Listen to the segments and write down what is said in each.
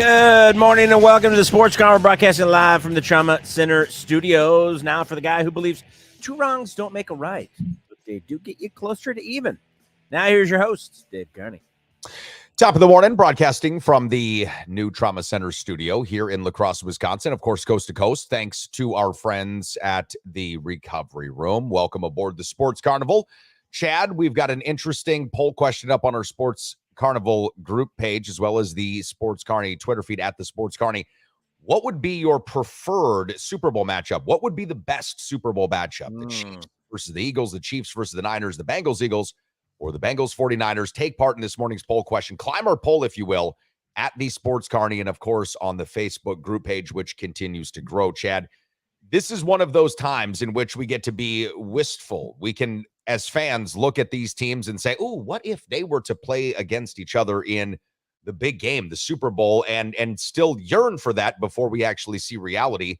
Good morning and welcome to the Sports Carnival, broadcasting live from the Trauma Center studios. Now for the guy who believes two wrongs don't make a right, but they do get you closer to even. Now here's your host, Dave Carney. Top of the morning, broadcasting from the new Trauma Center studio here in La Crosse, Wisconsin. Of course, coast to coast, thanks to our friends at the Recovery Room. Welcome aboard the Sports Carnival. Chad, we've got an interesting poll question up on our Sports Carnival group page, as well as the Sports Carney Twitter feed at the Sports Carney. What would be your preferred Super Bowl matchup? What would be the best Super Bowl matchup? The Chiefs versus the Eagles, the Chiefs versus the Niners, the Bengals, Eagles, or the Bengals 49ers? Take part in this morning's poll question. Climb our poll, if you will, at the Sports Carney, and of course on the Facebook group page, which continues to grow. Chad, this is one of those times in which we get to be wistful. We can, as fans, look at these teams and say, "Ooh, what if they were to play against each other in the big game, the Super Bowl," and still yearn for that before we actually see reality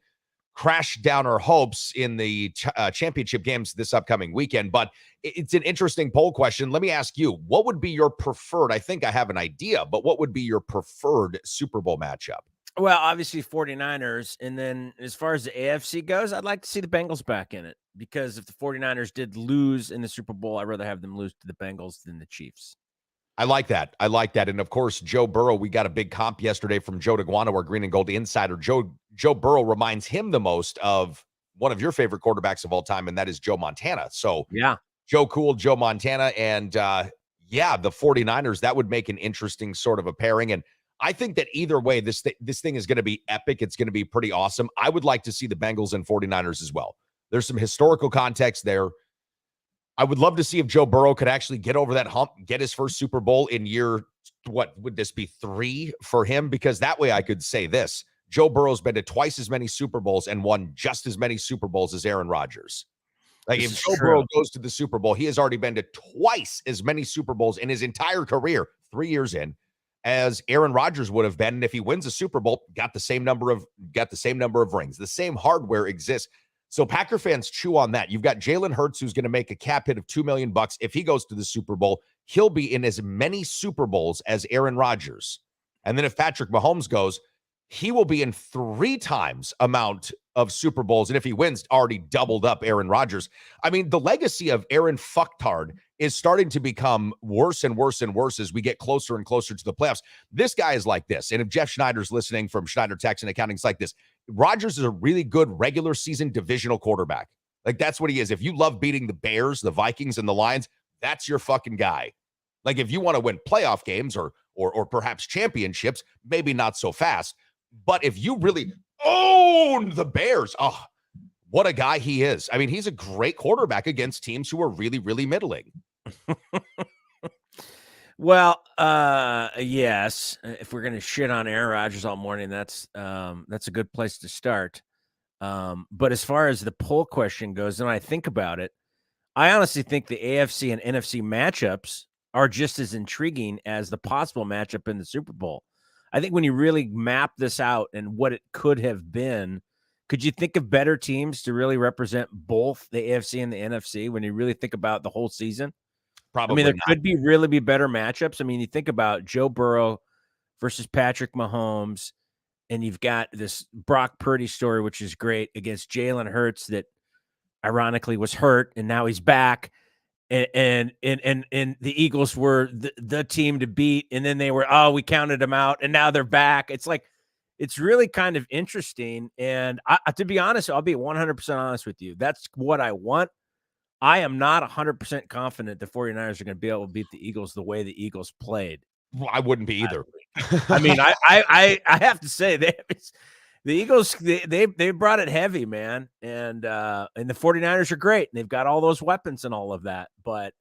crash down our hopes in the championship games this upcoming weekend. But it's an interesting poll question. Let me ask you, what would be your preferred? I think I have an idea, but what would be your preferred Super Bowl matchup? Well, obviously 49ers. And then as far as the AFC goes, I'd like to see the Bengals back in it, because if the 49ers did lose in the Super Bowl, I'd rather have them lose to the Bengals than the Chiefs. I like that. And of course, Joe Burrow, we got a big comp yesterday from Joe DeGuano, our Green and Gold insider. Joe Burrow reminds him the most of one of your favorite quarterbacks of all time, and that is Joe Montana. So yeah, Joe Cool, Joe Montana, and the 49ers, that would make an interesting sort of a pairing. And I think that either way, this thing is going to be epic. It's going to be pretty awesome. I would like to see the Bengals and 49ers as well. There's some historical context there. I would love to see if Joe Burrow could actually get over that hump, get his first Super Bowl in year, what would this be, 3 for him? Because that way I could say this: Joe Burrow's been to twice as many Super Bowls and won just as many Super Bowls as Aaron Rodgers. Like, if Joe Burrow goes to the Super Bowl, he has already been to twice as many Super Bowls in his entire career, 3 years in, as Aaron Rodgers would have been. And if he wins a Super Bowl, got the same number of rings. The same hardware exists. So Packer fans chew on that. You've got Jalen Hurts, who's going to make a cap hit of $2 million. If he goes to the Super Bowl, he'll be in as many Super Bowls as Aaron Rodgers. And then if Patrick Mahomes goes, he will be in 3 times amount of Super Bowls. And if he wins, already doubled up Aaron Rodgers. I mean, the legacy of Aaron Fucktard is starting to become worse and worse and worse as we get closer and closer to the playoffs. This guy is like this. And if Jeff Schneider's listening from Schneider Tax and Accounting, it's like this. Rodgers is a really good regular season divisional quarterback. Like, that's what he is. If you love beating the Bears, the Vikings, and the Lions, that's your fucking guy. Like, if you want to win playoff games or perhaps championships, maybe not so fast. But if you really own the Bears, oh, what a guy he is. I mean, he's a great quarterback against teams who are really, really middling. Well, yes. If we're going to shit on Aaron Rodgers all morning, that's a good place to start. But as far as the poll question goes, and I think about it, I honestly think the AFC and NFC matchups are just as intriguing as the possible matchup in the Super Bowl. I think when you really map this out and what it could have been, could you think of better teams to really represent both the AFC and the NFC when you really think about the whole season? Probably. I mean, there could be better matchups. I mean, you think about Joe Burrow versus Patrick Mahomes, and you've got this Brock Purdy story, which is great, against Jalen Hurts that ironically was hurt, and now he's back. And the Eagles were the team to beat, and then we counted them out, and now they're back. It's like, it's really kind of interesting. And to be honest, I'll be 100% honest with you. That's what I want. I am not 100% confident the 49ers are going to be able to beat the Eagles the way the Eagles played. Well, I wouldn't be either. I mean, I have to say the Eagles, they brought it heavy, man. And the 49ers are great. And they've got all those weapons and all of that. But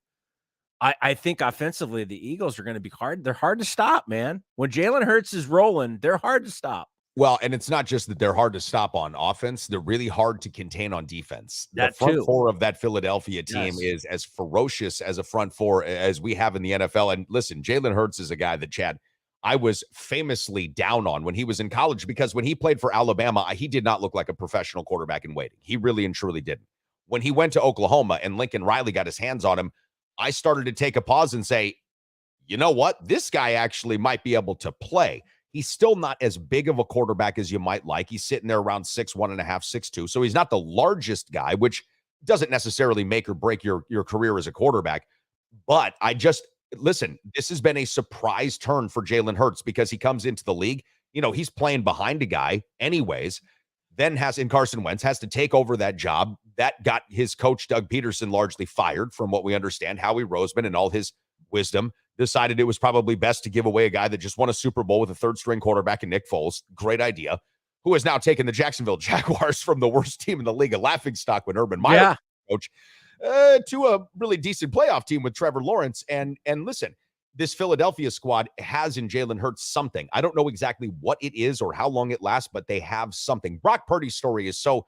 I think offensively, the Eagles are going to be hard. They're hard to stop, man. When Jalen Hurts is rolling, they're hard to stop. Well, and it's not just that they're hard to stop on offense. They're really hard to contain on defense. The front four of that Philadelphia team is as ferocious as a front four as we have in the NFL. And listen, Jalen Hurts is a guy that, Chad, I was famously down on when he was in college, because when he played for Alabama, he did not look like a professional quarterback in waiting. He really and truly didn't. When he went to Oklahoma and Lincoln Riley got his hands on him, I started to take a pause and say, you know what? This guy actually might be able to play. He's still not as big of a quarterback as you might like. He's sitting there around 6'1.5", 6'2". So he's not the largest guy, which doesn't necessarily make or break your career as a quarterback. But listen, this has been a surprise turn for Jalen Hurts because he comes into the league. He's playing behind a guy anyways, then in Carson Wentz has to take over that job. That got his coach, Doug Peterson, largely fired from what we understand. Howie Roseman and all his wisdom decided it was probably best to give away a guy that just won a Super Bowl with a third-string quarterback in Nick Foles. Great idea. Who has now taken the Jacksonville Jaguars from the worst team in the league, a laughingstock when Urban Meyer coach, to a really decent playoff team with Trevor Lawrence. And listen, this Philadelphia squad has in Jalen Hurts something. I don't know exactly what it is or how long it lasts, but they have something. Brock Purdy's story is so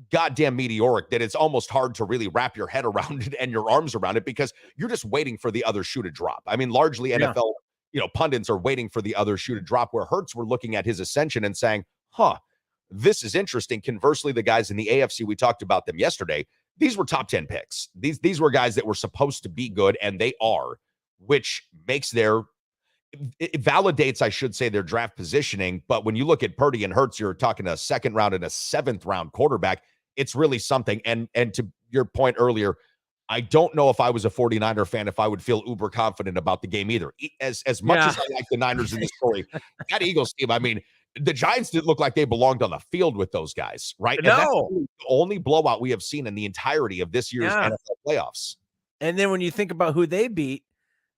goddamn meteoric that it's almost hard to really wrap your head around it and your arms around it because you're just waiting for the other shoe to drop. I mean, largely NFL, pundits are waiting for the other shoe to drop, where Hurts were looking at his ascension and saying, this is interesting. Conversely, the guys in the AFC, we talked about them yesterday. These were top 10 picks. These were guys that were supposed to be good, and they are, which makes it validates, I should say, their draft positioning. But when you look at Purdy and Hurts, you're talking a second round and a seventh round quarterback. It's really something. And to your point earlier, I don't know if I was a 49er fan, if I would feel uber confident about the game either. As much as I like the Niners in this story, that Eagles team, I mean, the Giants didn't look like they belonged on the field with those guys, right? No. And that's the only blowout we have seen in the entirety of this year's NFL playoffs. And then when you think about who they beat,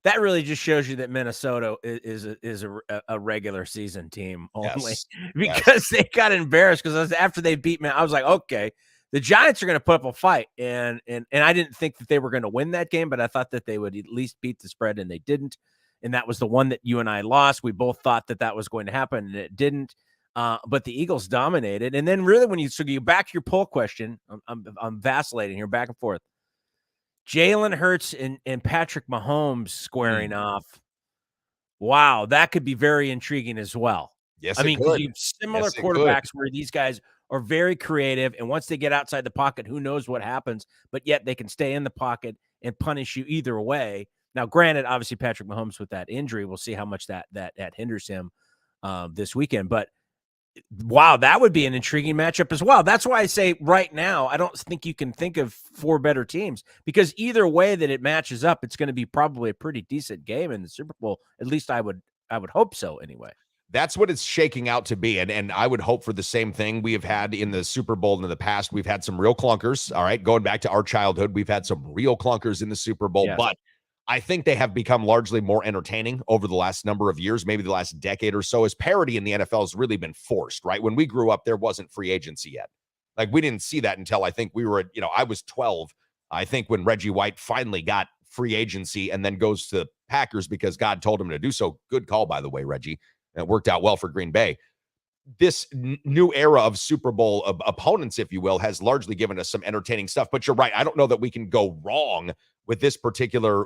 that really just shows you that Minnesota is a regular season team only, because they got embarrassed. Because after they beat me, I was like, okay, the Giants are going to put up a fight, and I didn't think that they were going to win that game, but I thought that they would at least beat the spread, and they didn't. And that was the one that you and I lost. We both thought that was going to happen, and it didn't. But the Eagles dominated. And then really, when you back to your poll question, I'm vacillating here, back and forth. Jalen Hurts and Patrick Mahomes squaring off. Wow, that could be very intriguing as well. Yes, I mean, because you have similar quarterbacks where these guys are very creative, and once they get outside the pocket, who knows what happens, but yet they can stay in the pocket and punish you either way. Now, granted, obviously Patrick Mahomes with that injury, we'll see how much that hinders him this weekend, but wow, that would be an intriguing matchup as well. That's why I say right now, I don't think you can think of four better teams, because either way that it matches up, it's going to be probably a pretty decent game in the Super Bowl. At least I would hope so anyway. That's what it's shaking out to be. And I would hope for the same thing. We have had in the Super Bowl in the past, we've had some real clunkers. All right. Going back to our childhood, we've had some real clunkers in the Super Bowl, but I think they have become largely more entertaining over the last number of years, maybe the last decade or so, as parity in the NFL has really been forced, right? When we grew up, there wasn't free agency yet. Like, we didn't see that until I think we were, I was 12, I think, when Reggie White finally got free agency and then goes to the Packers because God told him to do so. Good call, by the way, Reggie. It worked out well for Green Bay. This new era of Super Bowl opponents, if you will, has largely given us some entertaining stuff. But you're right. I don't know that we can go wrong with this particular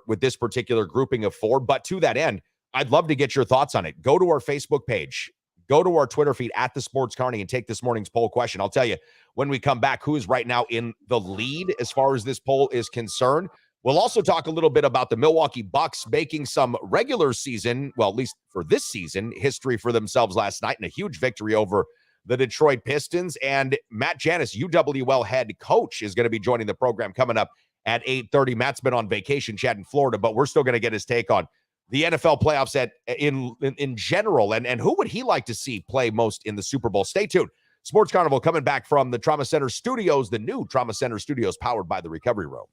grouping of four. But to that end, I'd love to get your thoughts on it. Go to our Facebook page, go to our Twitter feed at the Sports Carney, and take this morning's poll question. I'll tell you when we come back who is right now in the lead as far as this poll is concerned. We'll also talk a little bit about the Milwaukee Bucks making some regular season, well, at least for this season, history for themselves last night in a huge victory over the Detroit Pistons. And Matt Janus, UWL head coach, is going to be joining the program coming up at 8:30. Matt's been on vacation chat in Florida, but we're still going to get his take on the NFL playoffs in general. And who would he like to see play most in the Super Bowl? Stay tuned. Sports Carnival coming back from the Trauma Center Studios, the new Trauma Center Studios powered by the Recovery Room.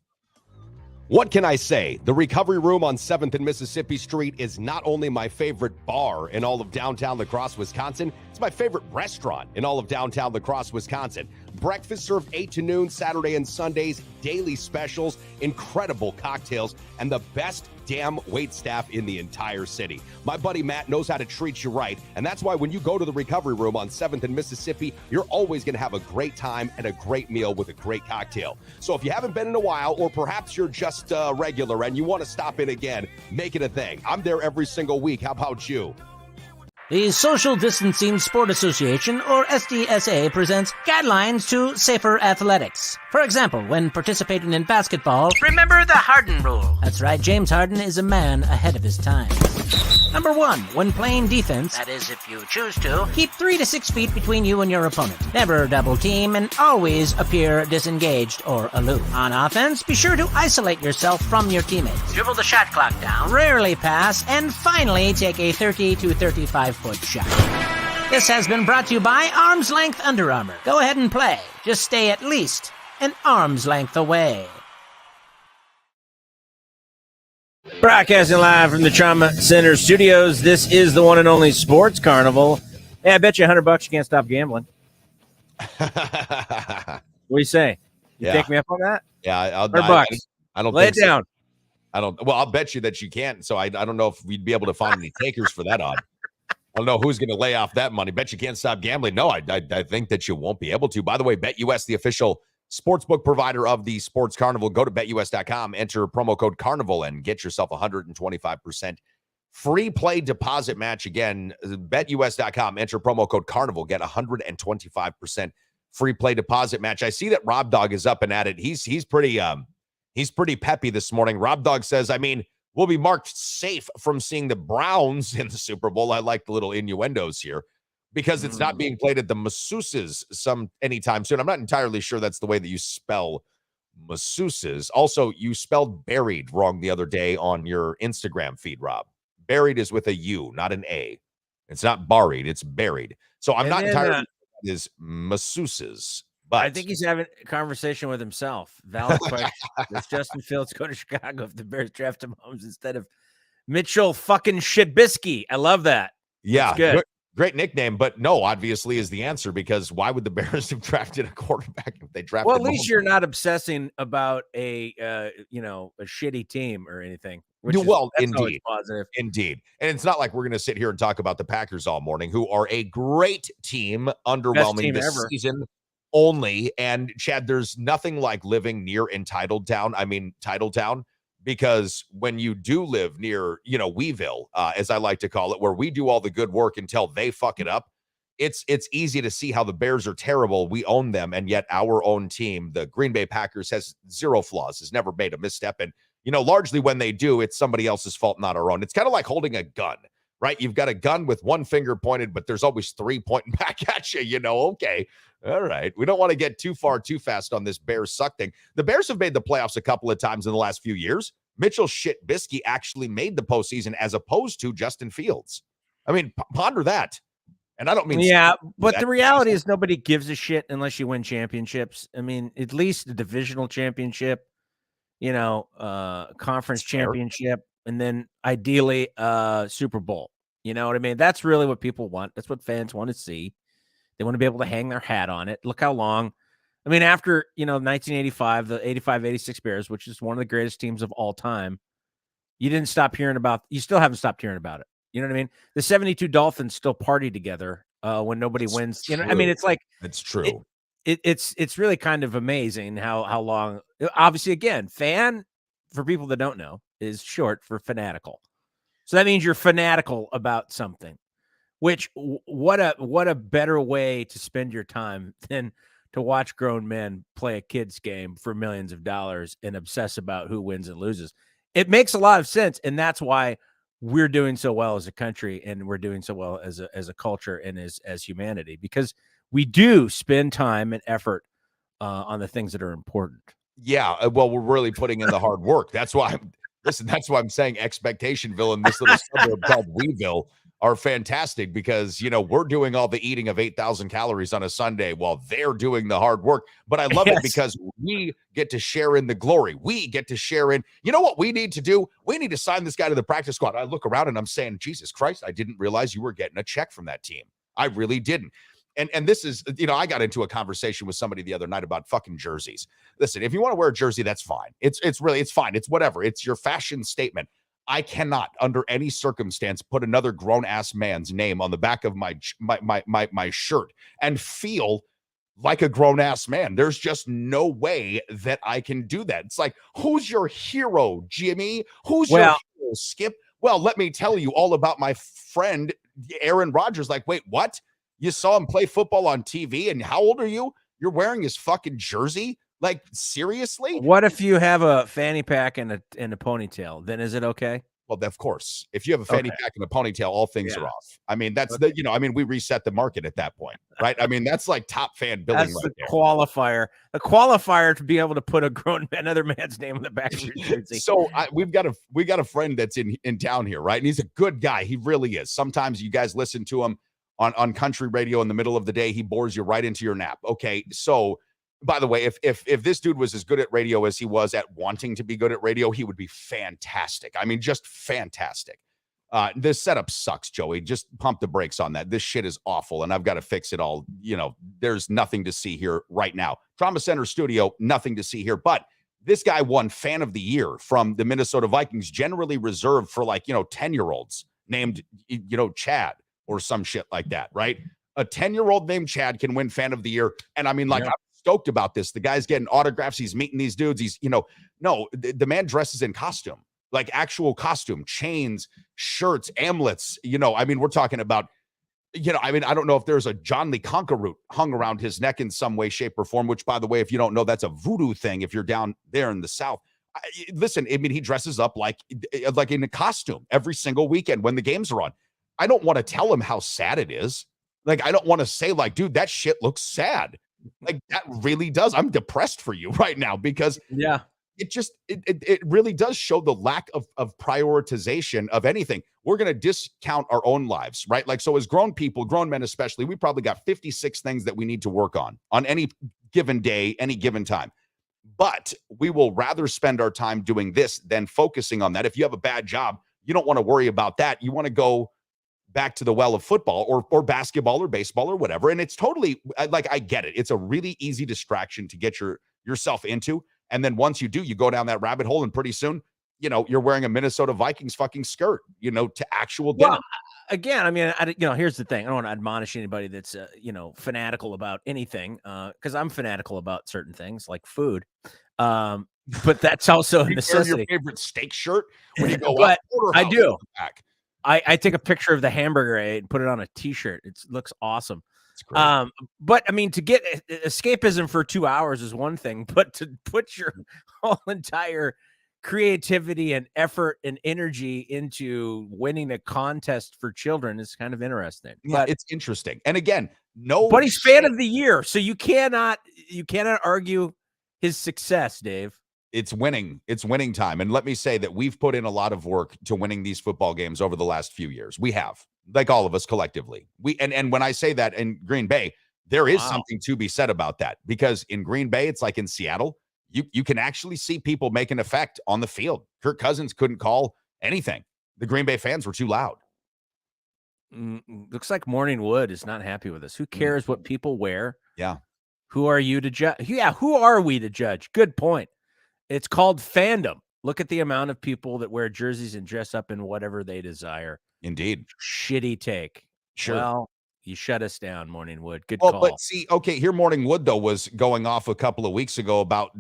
What can I say? The Recovery Room on 7th and Mississippi Street is not only my favorite bar in all of downtown La Crosse, Wisconsin, it's my favorite restaurant in all of downtown La Crosse, Wisconsin. Breakfast served 8 to noon, Saturday and Sundays, daily specials, incredible cocktails, and the best damn wait staff in the entire city. My buddy Matt knows how to treat you right, and that's why when you go to the Recovery Room on 7th and Mississippi, you're always going to have a great time and a great meal with a great cocktail. So if you haven't been in a while, or perhaps you're just regular and you want to stop in again, make it a thing. I'm there every single week. How about you? The Social Distancing Sport Association, or SDSA, presents guidelines to safer athletics. For example, when participating in basketball, remember the Harden rule. That's right, James Harden is a man ahead of his time. Number 1, when playing defense, that is if you choose to, keep 3 to 6 feet between you and your opponent. Never double team and always appear disengaged or aloof. On offense, be sure to isolate yourself from your teammates. Dribble the shot clock down, rarely pass, and finally take a 30 to 35-foot shot. This has been brought to you by Arm's Length Under Armour. Go ahead and play. Just stay at least an arm's length away. Broadcasting live from the Trauma Center studios. This is the one and only Sports Carnival. Hey, I bet you $100 you can't stop gambling. What do you say? You take me up on that? Yeah, I'll $100. I don't lay think it down. I don't. Well, I'll bet you that you can't. So I don't know if we'd be able to find any takers for that odd. I don't know who's going to lay off that money. Bet you can't stop gambling. No, I think that you won't be able to. By the way, BetUS, the official sportsbook provider of the Sports Carnival. Go to betus.com, enter promo code Carnival, and get yourself 125% free play deposit match. Again, betus.com, enter promo code Carnival, get 125% free play deposit match. I see that Rob Dog is up and at it. He's pretty peppy this morning. Rob Dog says, I mean, we'll be marked safe from seeing the Browns in the Super Bowl. I like the little innuendos here, because it's not being played at the masseuses anytime soon. I'm not entirely sure that's the way that you spell masseuses. Also, you spelled buried wrong the other day on your Instagram feed, Rob. Buried is with a U, not an A. It's not buried, it's buried. So I'm not entirely sure that is masseuses. But I think he's having a conversation with himself. Valid question. Does Justin Fields go to Chicago if the Bears draft him Mahomes instead of Mitchell fucking Trubisky? I love that. Yeah, good. Great nickname, but no, obviously is the answer, because why would the Bears have drafted a quarterback if they drafted? Well, at least you're not obsessing about a shitty team or anything. Indeed, positive. Indeed. And it's not like we're going to sit here and talk about the Packers all morning, who are a great team, underwhelming this season only. And Chad, there's nothing like living near Titletown, because when you do live near, Weeville, as I like to call it, where we do all the good work until they fuck it up, it's easy to see how the Bears are terrible. We own them, and yet our own team, the Green Bay Packers, has zero flaws, has never made a misstep. And, largely when they do, it's somebody else's fault, not our own. It's kind of like holding a gun, right? You've got a gun with one finger pointed, but there's always 3 pointing back at you, okay. All right. We don't want to get too far too fast on this Bears suck thing. The Bears have made the playoffs a couple of times in the last few years. Mitchell Trubisky actually made the postseason as opposed to Justin Fields. I mean, ponder that. And I don't mean... Yeah, but the reality is nobody gives a shit unless you win championships. I mean, at least the divisional championship, conference championship, and then ideally Super Bowl. You know what I mean? That's really what people want. That's what fans want to see. They want to be able to hang their hat on it. Look how long. I mean, after, 1985, the 85-86 Bears, which is one of the greatest teams of all time, you still haven't stopped hearing about it. You know what I mean? The 72 Dolphins still party together when nobody wins. I mean, it's like... It's true. It's really kind of amazing how long... Obviously, again, fan, for people that don't know, is short for fanatical. So that means you're fanatical about something. Which, what a better way to spend your time than to watch grown men play a kid's game for millions of dollars and obsess about who wins and loses. It makes a lot of sense, and that's why we're doing so well as a country, and we're doing so well as a culture and as humanity, because we do spend time and effort on the things that are important. Yeah, well, we're really putting in the hard work. That's why I'm saying Expectationville and this little suburb called Weeville are fantastic, because, we're doing all the eating of 8,000 calories on a Sunday while they're doing the hard work. But I love it because we get to share in the glory. We get to share in, what we need to do? We need to sign this guy to the practice squad. I look around and I'm saying, Jesus Christ, I didn't realize you were getting a check from that team. I really didn't. And this is, I got into a conversation with somebody the other night about fucking jerseys. Listen, if you want to wear a jersey, that's fine. It's fine. It's whatever. It's your fashion statement. I cannot, under any circumstance, put another grown-ass man's name on the back of my shirt and feel like a grown-ass man. There's just no way that I can do that. It's like, who's your hero, Jimmy? Who's your hero, Skip? Well, let me tell you all about my friend Aaron Rodgers, like, wait, what? You saw him play football on TV, and how old are you? You're wearing his fucking jersey? Like, seriously? What if you have a fanny pack and a ponytail? Then is it okay? Well, of course, if you have a fanny pack and a ponytail, all things are off. I mean, that's we reset the market at that point, right? I mean, that's like top fan billing. That's the qualifier. The qualifier to be able to put another man's name on the back of your jersey. So we got a friend that's in town here, right? And he's a good guy. He really is. Sometimes you guys listen to him on country radio in the middle of the day. He bores you right into your nap. Okay, so. By the way, if this dude was as good at radio as he was at wanting to be good at radio, he would be fantastic. I mean, just fantastic. This setup sucks, Joey. Just pump the brakes on that. This shit is awful, and I've got to fix it all. There's nothing to see here right now. Trauma Center Studio, nothing to see here. But this guy won Fan of the Year from the Minnesota Vikings, generally reserved for 10-year-olds named, Chad or some shit like that, right? A 10-year-old named Chad can win Fan of the Year. And I mean, I'm stoked about this. The guy's getting autographs. He's meeting these dudes. He's, the man dresses in costume, like actual costume, chains, shirts, amulets. We're talking about, I don't know if there's a John Lee Conker root hung around his neck in some way, shape, or form, which, by the way, if you don't know, that's a voodoo thing if you're down there in the South. Listen, he dresses up like in a costume every single weekend when the games are on. I don't want to tell him how sad it is. I don't want to say, dude, that shit looks sad. That really does. I'm depressed for you right now because it really does show the lack of prioritization of anything. We're going to discount our own lives, right? So as grown people, grown men especially, we probably got 56 things that we need to work on any given day, any given time. But we will rather spend our time doing this than focusing on that. If you have a bad job, you don't want to worry about that. You want to go back to the well of football or basketball or baseball or whatever. And it's totally I get it. It's a really easy distraction to get yourself into. And then once you do, you go down that rabbit hole and pretty soon, you're wearing a Minnesota Vikings fucking skirt, to actual dinner. Well, again, here's the thing. I don't want to admonish anybody that's, fanatical about anything because I'm fanatical about certain things like food. But that's also a necessity. Your favorite steak shirt when you go but I do. I take a picture of the hamburger I ate and put it on a t-shirt. It looks awesome. But to get escapism for 2 hours is one thing, but to put your whole entire creativity and effort and energy into winning a contest for children is kind of interesting. Yeah, but it's interesting. And again, but he's Fan of the Year, so you cannot argue his success, Dave. It's winning. It's winning time. And let me say that we've put in a lot of work to winning these football games over the last few years. We have, like all of us collectively. And when I say that in Green Bay, there is something to be said about that because in Green Bay, it's like in Seattle, you can actually see people make an effect on the field. Kirk Cousins couldn't call anything. The Green Bay fans were too loud. Looks like Morning Wood is not happy with us. Who cares what people wear? Yeah. Who are you to judge? Yeah. Who are we to judge? Good point. It's called fandom. Look at the amount of people that wear jerseys and dress up in whatever they desire. Indeed. Shitty take. Sure. Well, you shut us down, Morning Wood. Good call. But see, okay, here Morning Wood, though, was going off a couple of weeks ago about,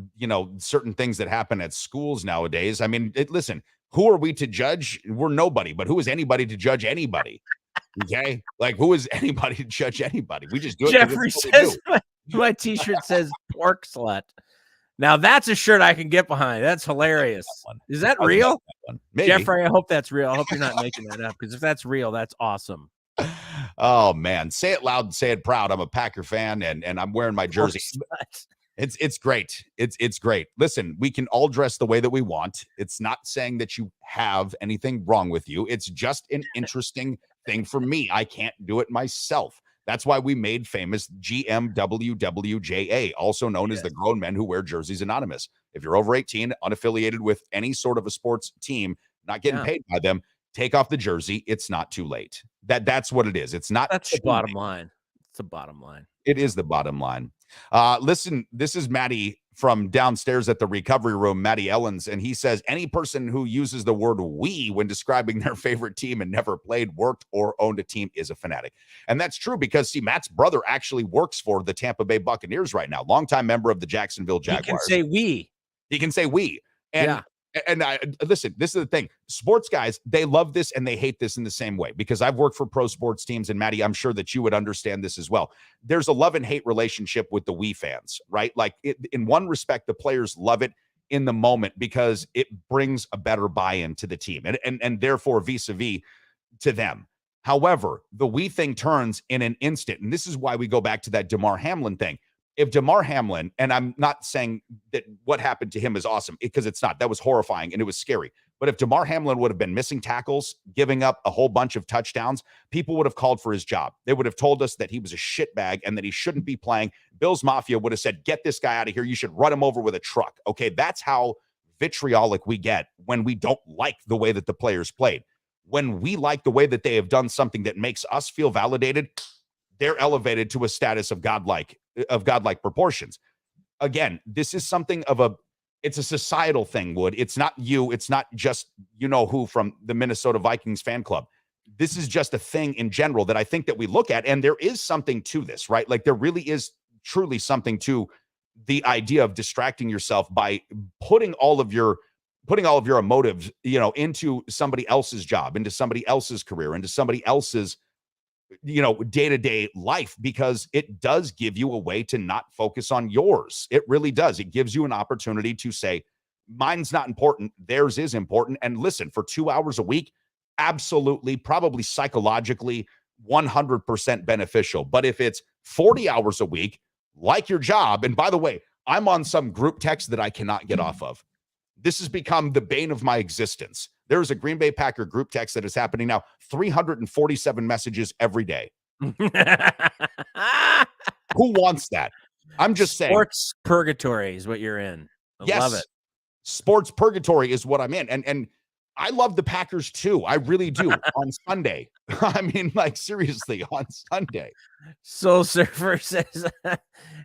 certain things that happen at schools nowadays. Listen, who are we to judge? We're nobody, but who is anybody to judge anybody? Okay? Who is anybody to judge anybody? We just do it. Jeffrey says, my t-shirt says pork slut. Now that's a shirt I can get behind. That's hilarious. Is that real? Maybe. Jeffrey, I hope that's real. I hope you're not making that up because if that's real, that's awesome. Oh man, say it loud, say it proud. I'm a Packer fan and I'm wearing my jersey. It's great. It's great. Listen, we can all dress the way that we want. It's not saying that you have anything wrong with you. It's just an interesting thing for me. I can't do it myself. That's why we made famous GMWWJA, also known as the Grown Men Who Wear Jerseys Anonymous. If you're over 18, unaffiliated with any sort of a sports team, not getting paid by them, take off the jersey. It's not too late. That's what it is. It's not. That's the bottom line. It's the bottom line. It is the bottom line. Listen, this is Maddie from downstairs at the recovery room, Maddie Ellens, and he says any person who uses the word "we" when describing their favorite team and never played, worked, or owned a team is a fanatic. And that's true because, see, Matt's brother actually works for the Tampa Bay Buccaneers right now, longtime member of the Jacksonville Jaguars. He can say "we." He can say "we." And And listen, this is the thing. Sports guys, they love this and they hate this in the same way, because I've worked for pro sports teams, and Maddie, I'm sure that you would understand this as well. There's a love and hate relationship with the we fans, right? Like in one respect, the players love it in the moment because it brings a better buy-in to the team, and therefore vis-a-vis to them. However, the we thing turns in an instant, and this is why we go back to that DeMar Hamlin thing. If DeMar Hamlin, and I'm not saying that what happened to him is awesome, because it's not. That was horrifying and it was scary. But if DeMar Hamlin would have been missing tackles, giving up a whole bunch of touchdowns, people would have called for his job. They would have told us that he was a shitbag and that he shouldn't be playing. Bills Mafia would have said, get this guy out of here. You should run him over with a truck. Okay, that's how vitriolic we get when we don't like the way that the players played. When we like the way that they have done something that makes us feel validated, they're elevated to a status of godlike proportions. Again, this is something of it's a societal thing, Wood. It's not you. It's not just who from the Minnesota Vikings fan club. This is just a thing in general that I think that we look at, and there is something to this, right? Like there really is truly something to the idea of distracting yourself by putting all of your emotives, into somebody else's job, into somebody else's career, into somebody else's day-to-day life, because it does give you a way to not focus on yours. It really does. It gives you an opportunity to say, mine's not important, theirs is important. And listen, for 2 hours a week, absolutely, probably psychologically 100% beneficial. But if it's 40 hours a week, like your job, and by the way, I'm on some group text that I cannot get off of. This has become the bane of my existence. There is a Green Bay Packer group text that is happening now, 347 messages every day. Who wants that? I'm just saying. Sports purgatory is what you're in. I love it. Sports purgatory is what I'm in. And I love the Packers too. I really do. On Sunday. I mean, like, seriously, on Sunday. Soul Surfer says,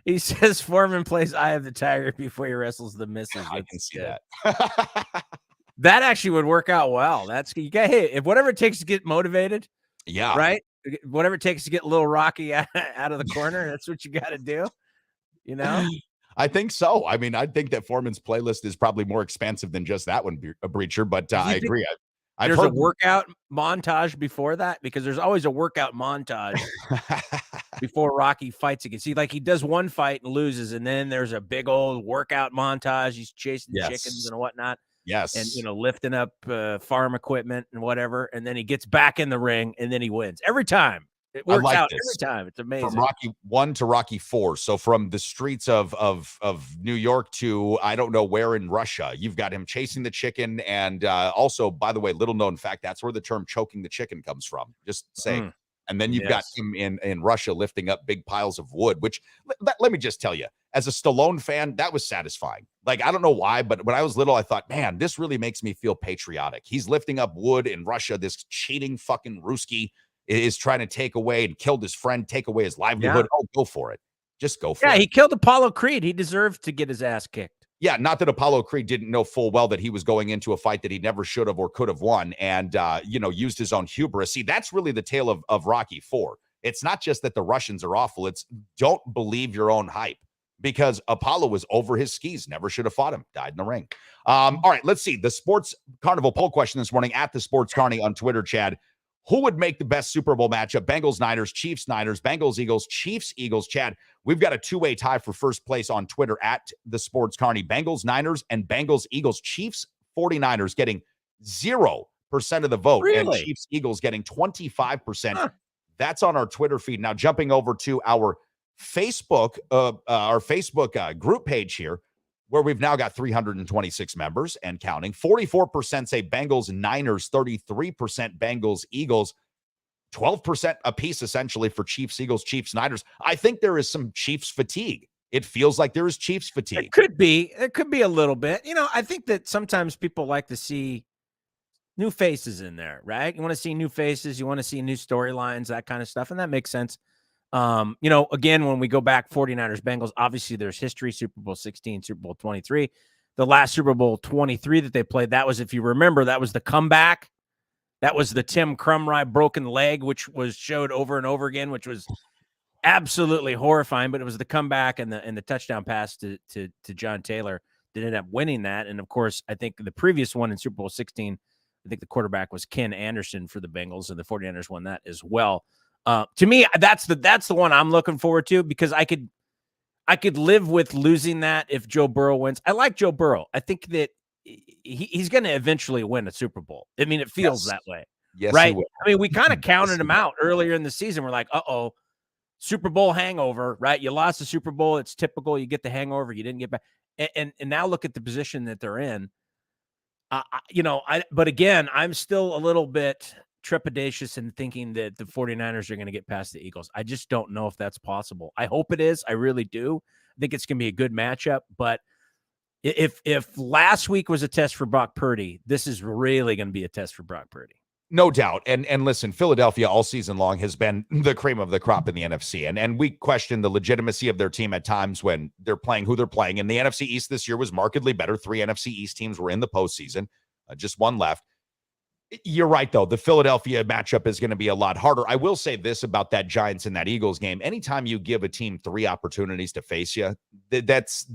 he says Foreman plays Eye of the Tiger before he wrestles the missus. I can see that. That actually would work out well. That's you got. Hey, if whatever it takes to get motivated, yeah, right. Whatever it takes to get a little Rocky out of the corner, that's what you got to do. I think so. I mean, I think that Foreman's playlist is probably more expansive than just that one, Breacher. But I agree. There's a workout montage before that, because there's always a workout montage before Rocky fights again. See, like he does one fight and loses, and then there's a big old workout montage. He's chasing chickens and whatnot. Yes. And, lifting up farm equipment and whatever. And then he gets back in the ring and then he wins every time. It works out every time. It's amazing. From Rocky 1 to Rocky 4. So from the streets of New York to I don't know where in Russia, you've got him chasing the chicken. And also, by the way, little known fact, that's where the term choking the chicken comes from. Just saying. And then you've got him in Russia lifting up big piles of wood, which let me just tell you, as a Stallone fan, that was satisfying. Like, I don't know why, but when I was little, I thought, man, this really makes me feel patriotic. He's lifting up wood in Russia. This cheating fucking Ruski is trying to take away and killed his friend, take away his livelihood. Yeah. Oh, go for it. Just go for it. Yeah, he killed Apollo Creed. He deserved to get his ass kicked. Yeah, not that Apollo Creed didn't know full well that he was going into a fight that he never should have or could have won, and used his own hubris. See, that's really the tale of Rocky 4. It's not just that the Russians are awful. It's don't believe your own hype, because Apollo was over his skis, never should have fought him, died in the ring. All right, let's see. The Sports Carnival poll question this morning at the Sports Carney on Twitter, Chad. Who would make the best Super Bowl matchup? Bengals-Niners, Chiefs-Niners, Bengals-Eagles, Chiefs-Eagles. Chad, we've got a two-way tie for first place on Twitter at the Sports Carney. Bengals-Niners and Bengals-Eagles. Chiefs-49ers getting 0% of the vote. Really? And Chiefs-Eagles getting 25%. Huh. That's on our Twitter feed. Now, jumping over to our Facebook group page here, where we've now got 326 members and counting. 44% say Bengals, Niners, 33% Bengals, Eagles, 12% apiece essentially for Chiefs, Eagles, Chiefs, Niners. I think there is some Chiefs fatigue. It feels like there is Chiefs fatigue. It could be a little bit. I think that sometimes people like to see new faces in there, right? You want to see new faces. You want to see new storylines, that kind of stuff. And that makes sense. Again, when we go back 49ers, Bengals, obviously there's history, Super Bowl 16, Super Bowl 23, the last Super Bowl 23 that they played. That was, if you remember, that was the comeback. That was the Tim Krumrie broken leg, which was showed over and over again, which was absolutely horrifying, but it was the comeback and the touchdown pass to John Taylor that ended up winning that. And of course, I think the previous one in Super Bowl 16, I think the quarterback was Ken Anderson for the Bengals, and the 49ers won that as well. To me, that's the one I'm looking forward to, because I could live with losing that if Joe Burrow wins. I like Joe Burrow. I think that he's going to eventually win a Super Bowl. I mean, it feels that way. Yes, right? he will. I mean, we kind of counted him out earlier in the season. We're like, uh-oh, Super Bowl hangover, right? You lost the Super Bowl. It's typical. You get the hangover. You didn't get back. And now look at the position that they're in. But again, I'm still a little bit trepidatious in thinking that the 49ers are going to get past the Eagles. I just don't know if that's possible. I hope it is. I really do. I think it's going to be a good matchup. But if last week was a test for Brock Purdy, this is really going to be a test for Brock Purdy. No doubt. And listen, Philadelphia all season long has been the cream of the crop in the NFC. And we question the legitimacy of their team at times when they're playing who they're playing. And the NFC East this year was markedly better. 3 NFC East teams were in the postseason, just one left. You're right, though. The Philadelphia matchup is going to be a lot harder. I will say this about that Giants and that Eagles game. Anytime you give a team 3 opportunities to face you, there's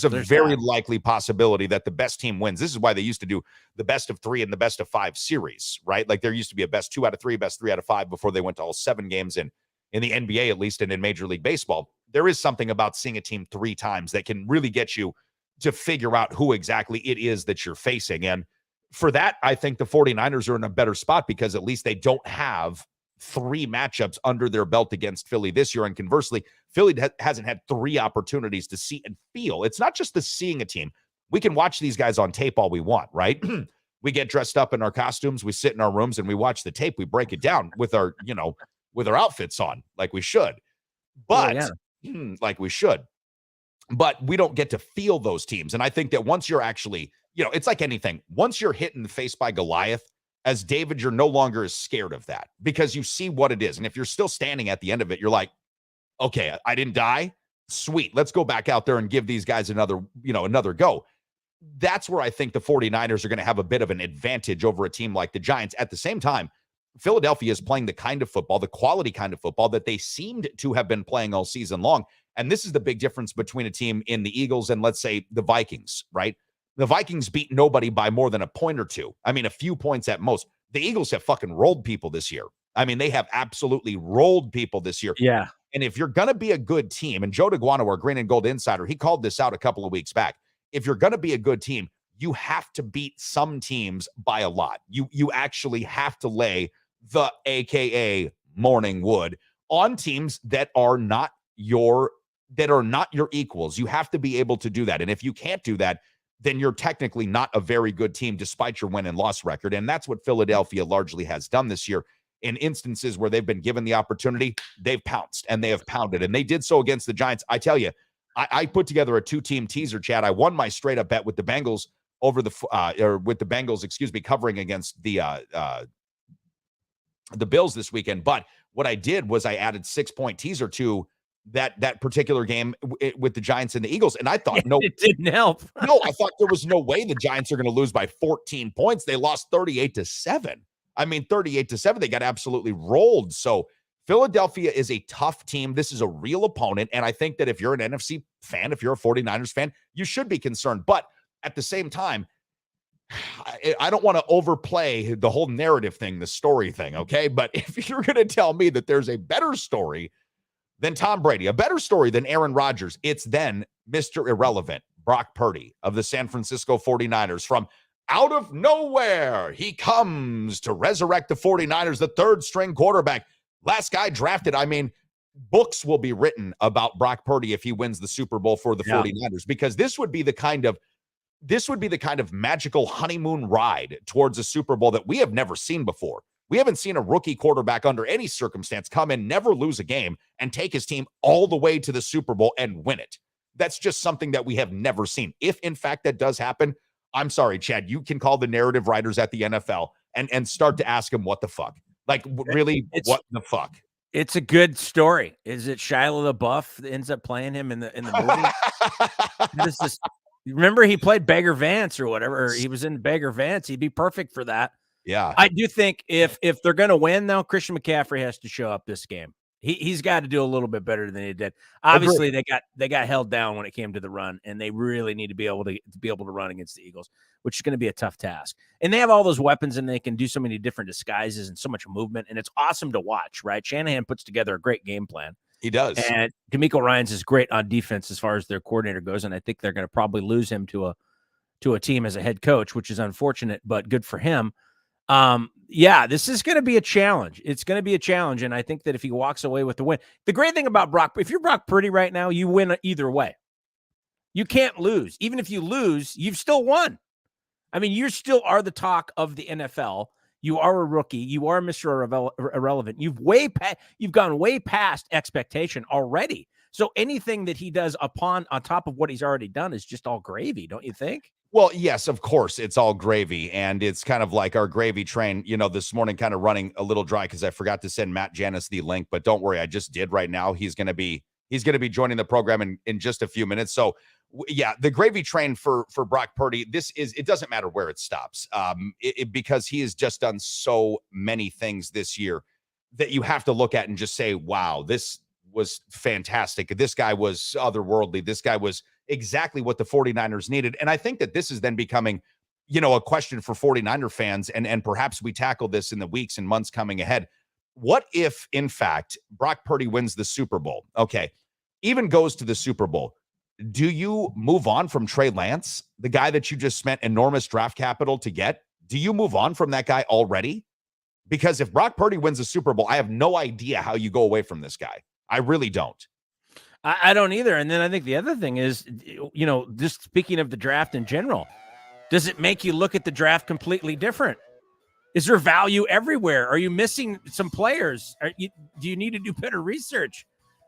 a very likely possibility that the best team wins. This is why they used to do the best of 3 and the best of 5 series, right? Like there used to be a best 2 out of 3, best 3 out of 5 before they went to all 7 games in the NBA, at least, and in Major League Baseball. There is something about seeing a team 3 times that can really get you to figure out who exactly it is that you're facing. And for that, I think the 49ers are in a better spot because at least they don't have 3 matchups under their belt against Philly this year. And conversely, Philly hasn't had 3 opportunities to see and feel. It's not just the seeing a team. We can watch these guys on tape all we want, right? We get dressed up in our costumes. We sit in our rooms and we watch the tape. We break it down with our outfits on like we should. But like we should. But we don't get to feel those teams. And I think that once you're actually, it's like anything. Once you're hit in the face by Goliath, as David, you're no longer as scared of that because you see what it is. And if you're still standing at the end of it, you're like, okay, I didn't die. Sweet. Let's go back out there and give these guys another go. That's where I think the 49ers are going to have a bit of an advantage over a team like the Giants. At the same time, Philadelphia is playing the kind of football, the quality kind of football that they seemed to have been playing all season long. And this is the big difference between a team in the Eagles and, let's say, the Vikings, right? The Vikings beat nobody by more than a point or 2. I mean, a few points at most. The Eagles have fucking rolled people this year. I mean, they have absolutely rolled people this year. Yeah. And if you're going to be a good team, and Joe DeGuano, our Green and Gold Insider, he called this out a couple of weeks back. If you're going to be a good team, you have to beat some teams by a lot. You actually have to lay the AKA morning wood on teams that are not your equals. You have to be able to do that. And if you can't do that, then you're technically not a very good team despite your win and loss record. And that's what Philadelphia largely has done this year. In instances where they've been given the opportunity, they've pounced and they have pounded. And they did so against the Giants. I tell you, I put together a 2-team teaser, Chad. I won my straight up bet with the Bengals covering against the Bills this weekend. But what I did was I added 6-point teaser to that particular game with the Giants and the Eagles. And I thought, it didn't help. No, I thought there was no way the Giants are going to lose by 14 points. They lost 38-7. I mean, 38-7, they got absolutely rolled. So Philadelphia is a tough team. This is a real opponent. And I think that if you're an NFC fan, if you're a 49ers fan, you should be concerned. But at the same time, I don't want to overplay the whole narrative thing, the story thing, okay? But if you're going to tell me that there's a better story than Tom Brady, a better story than Aaron Rodgers, it's then Mr. Irrelevant, Brock Purdy of the San Francisco 49ers. From out of nowhere, he comes to resurrect the 49ers, the third-string quarterback. Last guy drafted. I mean, books will be written about Brock Purdy if he wins the Super Bowl for the 49ers, because this would be the kind of magical honeymoon ride towards a Super Bowl that we have never seen before. We haven't seen a rookie quarterback under any circumstance come in, never lose a game, and take his team all the way to the Super Bowl and win it. That's just something that we have never seen. If, in fact, that does happen, I'm sorry, Chad, you can call the narrative writers at the NFL and start to ask them what the fuck. Like, really, what the fuck? It's a good story. Is it Shia LaBeouf that ends up playing him in the movie? Remember, he played Beggar Vance or whatever. Or he was in Beggar Vance. He'd be perfect for that. Yeah. I do think if they're going to win, though, Christian McCaffrey has to show up this game. He's got to do a little bit better than he did. Obviously, they got held down when it came to the run, and they really need to be able to run against the Eagles, which is going to be a tough task. And they have all those weapons, and they can do so many different disguises and so much movement, and it's awesome to watch. Right? Shanahan puts together a great game plan. He does. And D'Amico Ryans is great on defense as far as their coordinator goes, and I think they're going to probably lose him to a team as a head coach, which is unfortunate, but good for him. Yeah, this is going to be a challenge. It's going to be a challenge, and I think that if he walks away with the win, the great thing about Brock, if you're Brock Purdy right now, you win either way. You can't lose. Even if you lose, you've still won. I mean, you still are the talk of the NFL. You are a rookie. You are Mr. Irrelevant. You've gone way past expectation already. So anything that he does on top of what he's already done is just all gravy, don't you think? Well, yes, of course, it's all gravy, and it's kind of like our gravy train, this morning kind of running a little dry because I forgot to send Matt Janus the link, but don't worry, I just did right now. He's going to be joining the program in just a few minutes. So, yeah, the gravy train for Brock Purdy, it doesn't matter where it stops, because he has just done so many things this year that you have to look at and just say, wow, this was fantastic. This guy was otherworldly. This guy was exactly what the 49ers needed. And I think that this is then becoming, a question for 49er fans. And perhaps we tackle this in the weeks and months coming ahead. What if, in fact, Brock Purdy wins the Super Bowl? Okay. Even goes to the Super Bowl. Do you move on from Trey Lance, the guy that you just spent enormous draft capital to get? Do you move on from that guy already? Because if Brock Purdy wins the Super Bowl, I have no idea how you go away from this guy. I really don't. I don't either. And then I think the other thing is, just speaking of the draft in general, does it make you look at the draft completely different? Is there value everywhere? Are you missing some players? Do you need to do better research?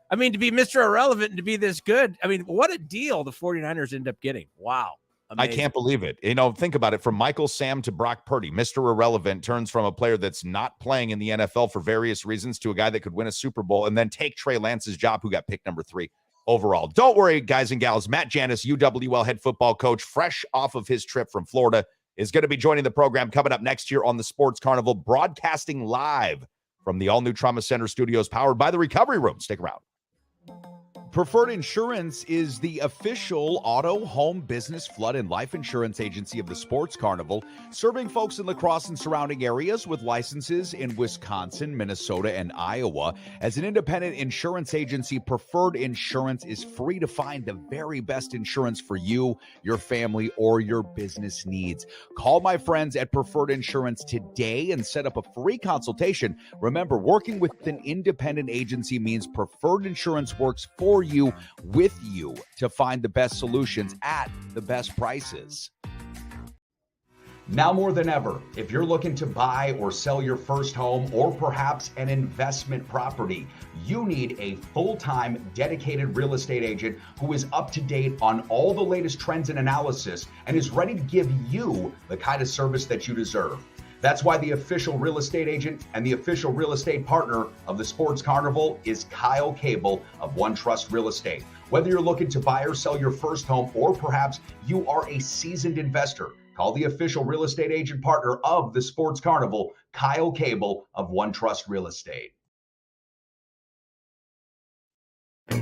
I mean, to be Mr. Irrelevant and to be this good, I mean, what a deal the 49ers end up getting. Wow. Amazing. I can't believe it. Think about it. From Michael Sam to Brock Purdy, Mr. Irrelevant turns from a player that's not playing in the NFL for various reasons to a guy that could win a Super Bowl and then take Trey Lance's job, who got picked number 3 overall. Don't worry, guys and gals. Matt Janus, UWL head football coach, fresh off of his trip from Florida, is going to be joining the program coming up next year on the Sports Carnival, broadcasting live from the all-new Trauma Center studios powered by the Recovery Room. Stick around. Preferred Insurance is the official auto, home, business, flood, and life insurance agency of the Sports Carnival, serving folks in La Crosse and surrounding areas with licenses in Wisconsin, Minnesota, and Iowa. As an independent insurance agency, Preferred Insurance is free to find the very best insurance for you, your family, or your business needs. Call my friends at Preferred Insurance today and set up a free consultation. Remember, working with an independent agency means Preferred Insurance works for you, with you, to find the best solutions at the best prices. Now more than ever, if you're looking to buy or sell your first home or perhaps an investment property, you need a full-time dedicated real estate agent who is up to date on all the latest trends and analysis and is ready to give you the kind of service that you deserve. That's why the official real estate agent and the official real estate partner of the Sports Carnival is Kyle Cable of One Trust Real Estate. Whether you're looking to buy or sell your first home, or perhaps you are a seasoned investor, call the official real estate agent partner of the Sports Carnival, Kyle Cable of One Trust Real Estate.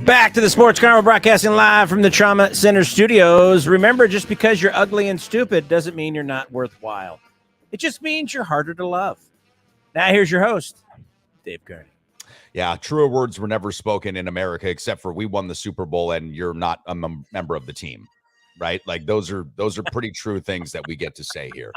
Back to the Sports Carnival, broadcasting live from the Trauma Center studios. Remember, just because you're ugly and stupid doesn't mean you're not worthwhile. It just means you're harder to love. Now, here's your host, Dave Kearney. Yeah, truer words were never spoken in America, except for we won the Super Bowl and you're not a member of the team, right? Like those are pretty true things that we get to say here.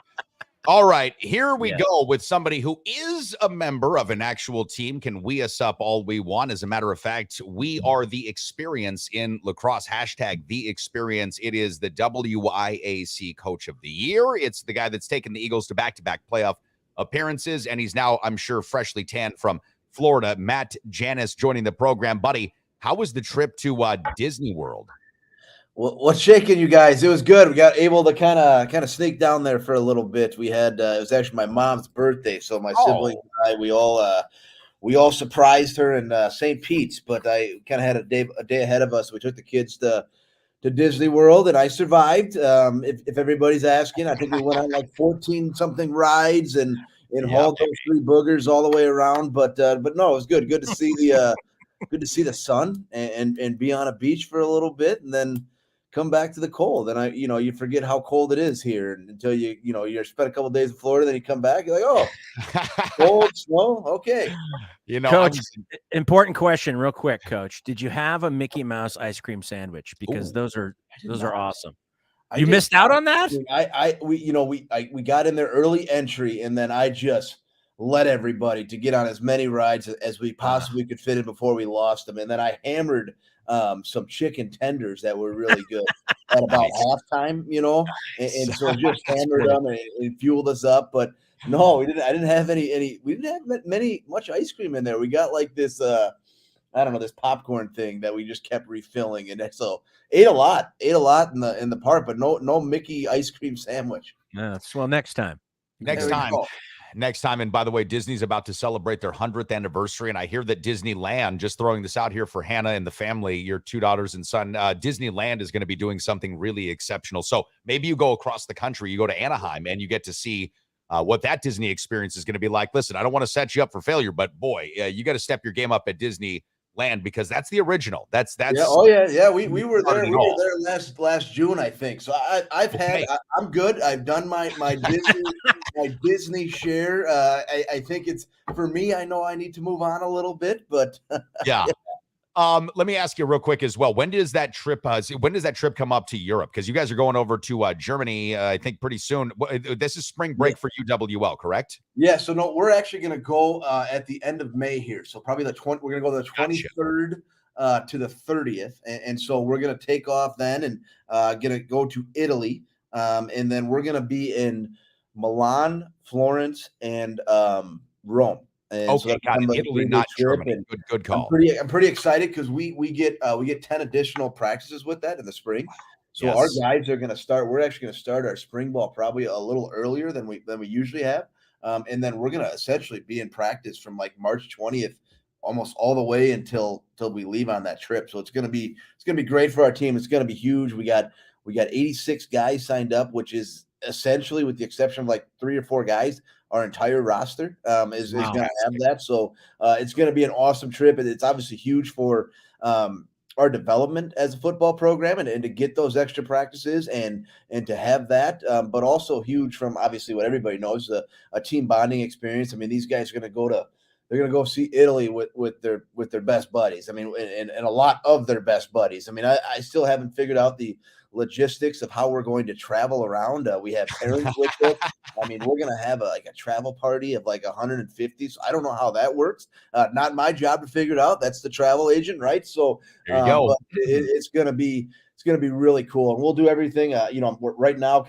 All right, here we go with somebody who is a member of an actual team. Can we us up all we want? As a matter of fact, we are the experience in lacrosse. Hashtag the experience. It is the WIAC Coach of the Year. It's the guy that's taken the Eagles to back-to-back playoff appearances, and he's now, I'm sure, freshly tanned from Florida. Matt Janus joining the program. Buddy, how was the trip to Disney World? Well, what's shaking, you guys? It was good. We got able to kind of sneak down there for a little bit. We had it was actually my mom's birthday, so my siblings and I we all surprised her in St. Pete's. But I kind of had a day ahead of us. We took the kids to Disney World, and I survived. If everybody's asking, I think we went on like 14 something rides and hauled those 3 boogers all the way around. But no, it was good. Good to see good to see the sun and be on a beach for a little bit, and then come back to the cold. And you forget how cold it is here until you spend a couple of days in Florida, then you come back, you're like, oh, cold, snow, okay. Coach, important question, real quick, Coach. Did you have a Mickey Mouse ice cream sandwich? Because those are awesome. You missed out on that? We got in there early entry, and then I just led everybody to get on as many rides as we possibly could fit in before we lost them. And then I hammered some chicken tenders that were really good at about halftime, and so just hammered them and it fueled us up. But no, we didn't. I didn't have we didn't have much ice cream in there. We got like this, I don't know, this popcorn thing that we just kept refilling, and so ate a lot in the park, but no Mickey ice cream sandwich. No, well, next time. Next time. And by the way, Disney's about to celebrate their 100th anniversary. And I hear that Disneyland, just throwing this out here for Hannah and the family, your 2 daughters and son, Disneyland is going to be doing something really exceptional. So maybe you go across the country, you go to Anaheim, and you get to see what that Disney experience is going to be like. Listen, I don't want to set you up for failure, but boy, you got to step your game up at Disneyland, because that's the original. That's yeah. We were there. We were there last June, I think. So I'm good. I've done my Disney my Disney share. I think it's for me. I know I need to move on a little bit, but yeah. Let me ask you real quick as well. When does that trip come up to Europe? Because you guys are going over to Germany, I think pretty soon. This is spring break for UWL, correct? Yeah. So no, we're actually going to go at the end of May here. So probably we're going to go the 23rd to the 30th. And so we're going to take off then and going to go to Italy. And then we're going to be in Milan, Florence, and Rome. And okay, so got it. Italy, not Germany. Good call. I'm pretty excited because we get 10 additional practices with that in the spring. So our guys are going to start. We're actually going to start our spring ball probably a little earlier than we usually have, and then we're going to essentially be in practice from like March 20th, almost all the way until we leave on that trip. So it's going to be great for our team. It's going to be huge. We got 86 guys signed up, which is essentially, with the exception of like 3 or 4 guys, our entire roster is going to have that. So it's going to be an awesome trip. And it's obviously huge for our development as a football program and to get those extra practices and to have that, but also huge from obviously what everybody knows, a team bonding experience. I mean, these guys are going to go see Italy with their best buddies. I mean, and a lot of their best buddies. I mean, I still haven't figured out the logistics of how we're going to travel around. We have parents with us. I mean, we're going to have a travel party of like 150. So I don't know how that works. Not my job to figure it out. That's the travel agent, right? So there you go. It's going to be really cool, and we'll do everything. Right now,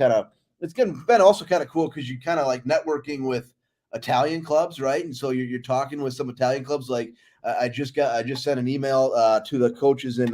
it's been also kind of cool because you kind of like networking with Italian clubs, right? And so you're talking with some Italian clubs. Like I just sent an email to the coaches in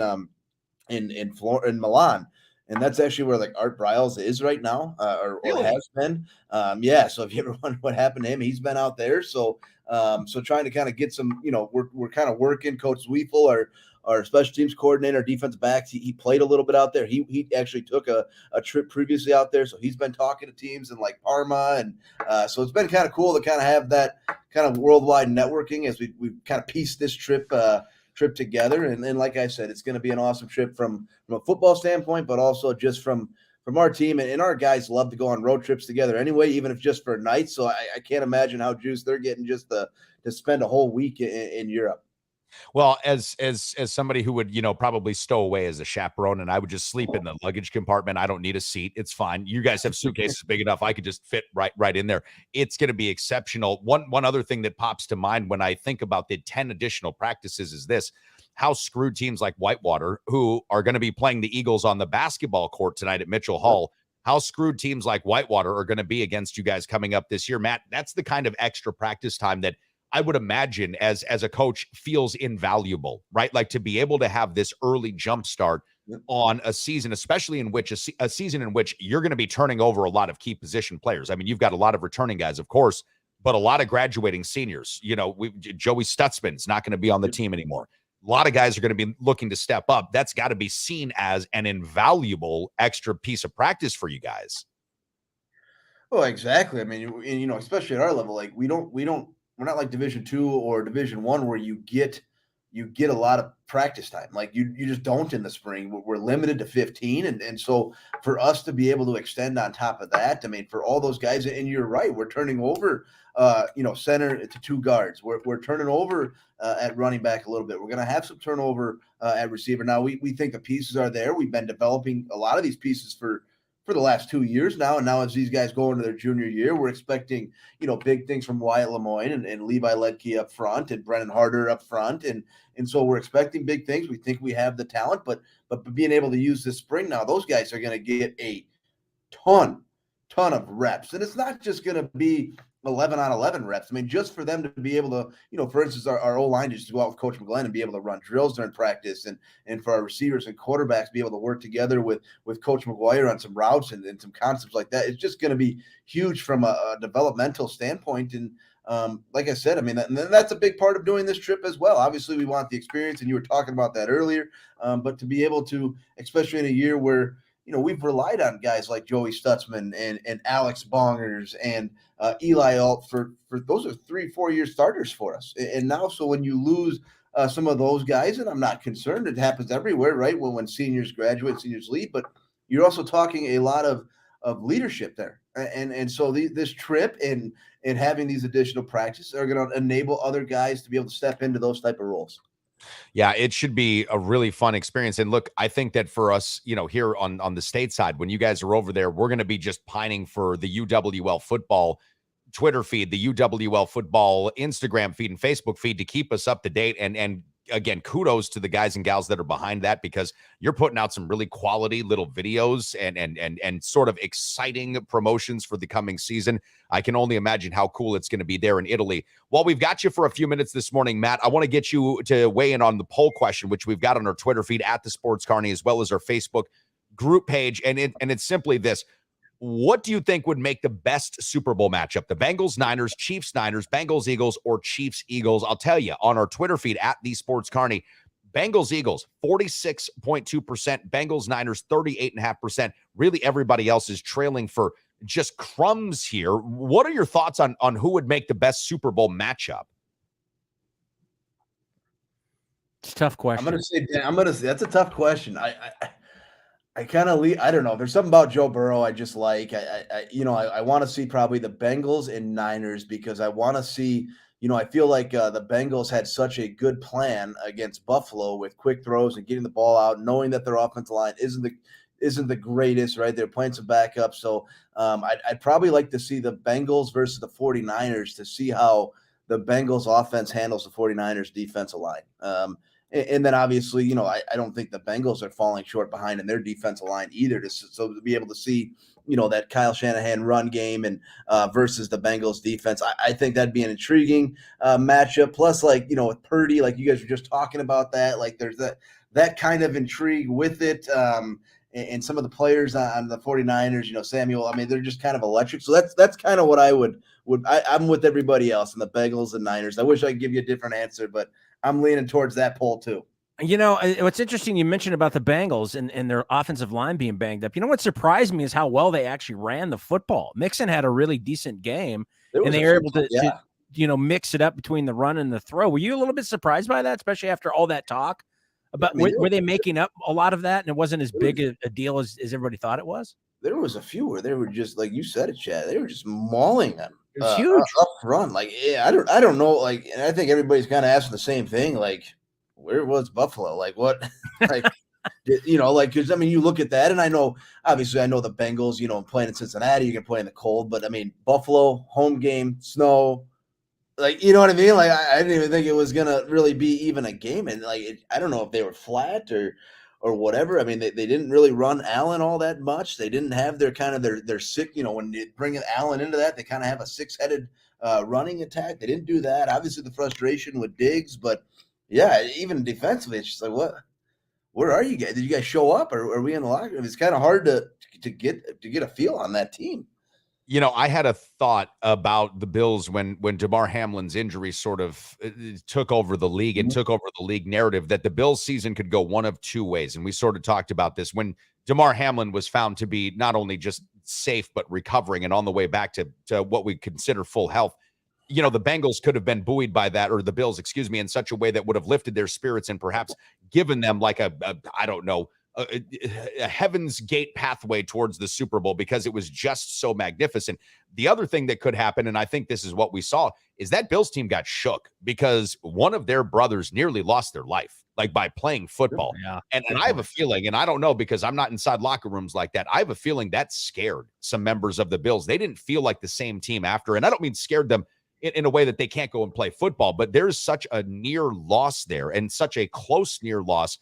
Milan. And that's actually where like Art Briles is right now, or has been. So if you ever wonder what happened to him, he's been out there. So trying to kind of get some, we're kind of working. Coach Zweifel, our special teams coordinator, defensive backs, he played a little bit out there. He actually took a trip previously out there, so he's been talking to teams in like Parma, and so it's been kind of cool to kind of have that kind of worldwide networking as we kind of pieced this trip together. And like I said, it's going to be an awesome trip from a football standpoint, but also just from our team. And our guys love to go on road trips together anyway, even if just for a night. So I can't imagine how juiced they're getting just to spend a whole week in Europe. Well, as somebody who would, probably stow away as a chaperone, and I would just sleep in the luggage compartment. I don't need a seat. It's fine. You guys have suitcases big enough. I could just fit right in there. It's going to be exceptional. One other thing that pops to mind when I think about the 10 additional practices is this: how screwed teams like Whitewater, who are going to be playing the Eagles on the basketball court tonight at Mitchell Hall, how screwed teams like Whitewater are going to be against you guys coming up this year. Matt, that's the kind of extra practice time that I would imagine as a coach feels invaluable, right? Like to be able to have this early jump start on a season, especially in which a season in which you're going to be turning over a lot of key position players. I mean, you've got a lot of returning guys, of course, but a lot of graduating seniors. Joey Stutzman's not going to be on the team anymore. A lot of guys are going to be looking to step up. That's got to be seen as an invaluable extra piece of practice for you guys. Oh, exactly. I mean, especially at our level, like we're not like Division II or Division I where you get you get a lot of practice time. Like you just don't in the spring. We're limited to 15. And so for us to be able to extend on top of that, I mean, for all those guys, and you're right, we're turning over, center to 2 guards. We're turning over at running back a little bit. We're going to have some turnover at receiver. Now we think the pieces are there. We've been developing a lot of these pieces for the last 2 years now. And now as these guys go into their junior year, we're expecting, big things from Wyatt Lemoyne and Levi Ledke up front and Brennan Harder up front. And so we're expecting big things. We think we have the talent, but being able to use this spring now, those guys are going to get a ton of reps. And it's not just going to be 11 on 11 reps. I mean, just for them to be able to, for instance, our O-line just to go out with Coach McGlenn and be able to run drills during practice and for our receivers and quarterbacks be able to work together with Coach McGuire on some routes and some concepts like that. It's just going to be huge from a developmental standpoint. And like I said, I mean, that's a big part of doing this trip as well. Obviously, we want the experience, and you were talking about that earlier, but to be able to, especially in a year where, we've relied on guys like Joey Stutzman and Alex Bongers and Eli Alt for those are 3-4 year starters for us. And now, so when you lose some of those guys, and I'm not concerned, it happens everywhere, right? When seniors graduate, seniors leave, but you're also talking a lot of leadership there. And so this trip and having these additional practices are going to enable other guys to be able to step into those type of roles. Yeah, it should be a really fun experience. And look, I think that for us, here on the state side, when you guys are over there, we're going to be just pining for the UWL football Twitter feed, the UWL football Instagram feed and Facebook feed to keep us up to date. And again, kudos to the guys and gals that are behind that, because you're putting out some really quality little videos and sort of exciting promotions for the coming season. I can only imagine how cool it's going to be there in Italy. While we've got you for a few minutes this morning, Matt, I want to get you to weigh in on the poll question, which we've got on our Twitter feed at the Sports Carney, as well as our Facebook group page. And it's simply this: what do you think would make the best Super Bowl matchup? The Bengals-Niners, Chiefs-Niners, Bengals-Eagles, or Chiefs-Eagles? I'll tell you, on our Twitter feed at the Sports Carney, Bengals-Eagles, 46.2%, Bengals-Niners, 38.5%. Really, everybody else is trailing for just crumbs here. What are your thoughts on who would make the best Super Bowl matchup? It's a tough question. I'm gonna say that's a tough question. I kind of I don't know. There's something about Joe Burrow I just like. I want to see probably the Bengals and Niners, because I want to see, I feel like the Bengals had such a good plan against Buffalo with quick throws and getting the ball out, knowing that their offensive line isn't the greatest, right? They're playing some backup. So I'd probably like to see the Bengals versus the 49ers to see how the Bengals offense handles the 49ers defensive line. And then obviously, I don't think the Bengals are falling short behind in their defensive line either. So to be able to see, that Kyle Shanahan run game and versus the Bengals defense, I think that'd be an intriguing matchup. Plus, with Purdy, like you guys were just talking about that, like there's that kind of intrigue with it. And some of the players on the 49ers, Samuel, I mean, they're just kind of electric. So that's kind of what I would I'm with everybody else in the Bengals and Niners. I wish I could give you a different answer, but I'm leaning towards that poll too. What's interesting, you mentioned about the Bengals and their offensive line being banged up. What surprised me is how well they actually ran the football. Mixon had a really decent game, and they were able to mix it up between the run and the throw. Were you a little bit surprised by that, especially after all that talk? Were they making up a lot of that, and it wasn't as big a deal as everybody thought it was? There was a few where they were just, like you said it, Chad, they were just mauling them. It's huge up front. I don't know. And I think everybody's kind of asking the same thing. Where was Buffalo? What? Because you look at that, and I know the Bengals. Playing in Cincinnati, you can play in the cold, but Buffalo home game, snow. You know what I mean? I didn't even think it was gonna really be even a game, and I don't know if they were flat or whatever. They didn't really run Allen all that much. They didn't have their kind of their sick, when you bring Allen into that, they kind of have a 6-headed running attack. They didn't do that. Obviously the frustration with Diggs, but yeah, even defensively, it's just what? Where are you guys? Did you guys show up, or are we in the locker room? It's kind of hard to get a feel on that team. I had a thought about the Bills when Damar Hamlin's injury sort of took over the league and took over the league narrative, that the Bills season could go one of two ways. And we sort of talked about this when Damar Hamlin was found to be not only just safe, but recovering and on the way back to what we consider full health. the Bengals could have been buoyed by that, or the Bills, excuse me, in such a way that would have lifted their spirits and perhaps given them like I don't know, a heaven's gate pathway towards the Super Bowl, because it was just so magnificent. The other thing that could happen, and I think this is what we saw, is that Bills team got shook because one of their brothers nearly lost their life, like by playing football. Yeah. And I have a feeling, and I don't know because I'm not inside locker rooms like that, I have a feeling that scared some members of the Bills. They didn't feel like the same team after, and I don't mean scared them in a way that they can't go and play football, but there's such a near loss there, and such a close near loss,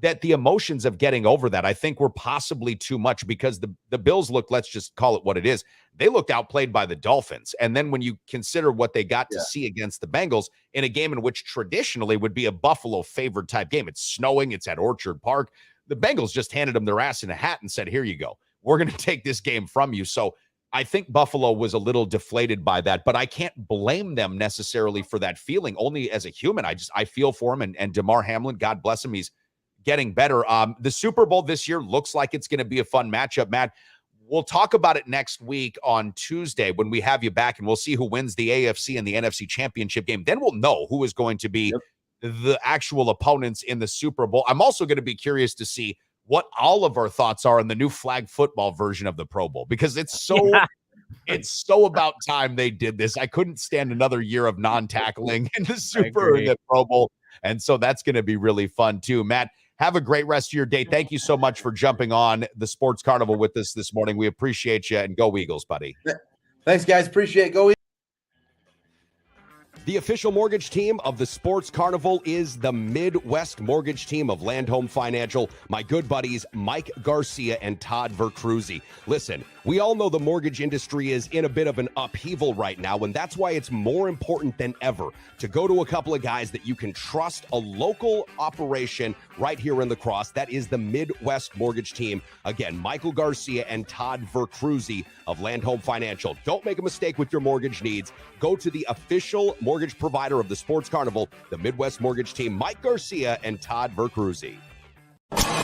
that the emotions of getting over that, I think, were possibly too much, because the Bills looked, let's just call it what it is, they looked outplayed by the Dolphins. And then when you consider what they got to see against the Bengals in a game in which traditionally would be a Buffalo favored type game, it's snowing, it's at Orchard Park, the Bengals just handed them their ass in a hat and said, here you go, we're going to take this game from you. So I think Buffalo was a little deflated by that, but I can't blame them necessarily for that feeling. Only as a human, I feel for him, and DeMar Hamlin, God bless him, he's getting better. The Super Bowl this year looks like it's going to be a fun matchup, Matt. We'll talk about it next week on Tuesday when we have you back, and we'll see who wins the AFC and the NFC championship game. Then we'll know who is going to be the actual opponents in the Super Bowl. I'm also going to be curious to see what all of our thoughts are on the new flag football version of the Pro Bowl, because it's so it's so about time they did this. I couldn't stand another year of non-tackling in the Super and the Pro Bowl. And so that's going to be really fun too. Matt, have a great rest of your day. Thank you so much for jumping on the Sports Carnival with us this morning. We appreciate you, and go Eagles, buddy. Thanks, guys. Appreciate it. Go Eagles. The official mortgage team of the Sports Carnival is the Midwest mortgage team of Land Home Financial, my good buddies Mike Garcia and Todd Vercruzzi. Listen, we all know the mortgage industry is in a bit of an upheaval right now, and that's why it's more important than ever to go to a couple of guys that you can trust, a local operation right here in La Crosse. That is the Midwest mortgage team. Again, Michael Garcia and Todd Vercruzzi of Land Home Financial. Don't make a mistake with your mortgage needs. Go to the official mortgage provider of the Sports Carnival, the Midwest mortgage team, Mike Garcia and Todd Vercruzzi.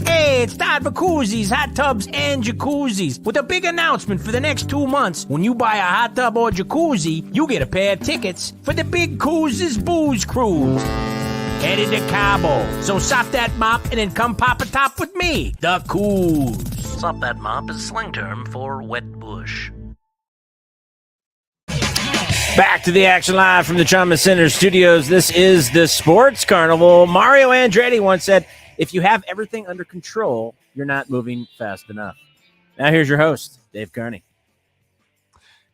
Hey, it's Todd Vercruzzi's Hot Tubs and Jacuzzis with a big announcement for the next 2 months. When you buy a hot tub or jacuzzi, you get a pair of tickets for the Big Couz's Booze Cruise. Headed to Cabo. So sop that mop and then come pop a top with me, the Couz. Sop that mop is slang term for wet bush. Back to the action live from the Trauma Center studios. This is the Sports Carnival. Mario Andretti once said, if you have everything under control, you're not moving fast enough. Now here's your host, Dave Carney.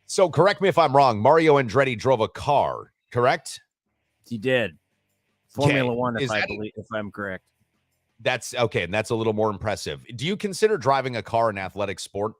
So correct me if I'm wrong. Mario Andretti drove a car, correct? He did. Formula Okay. One, Is that- if I'm correct. That's okay, and that's a little more impressive. Do you consider driving a car an athletic sport?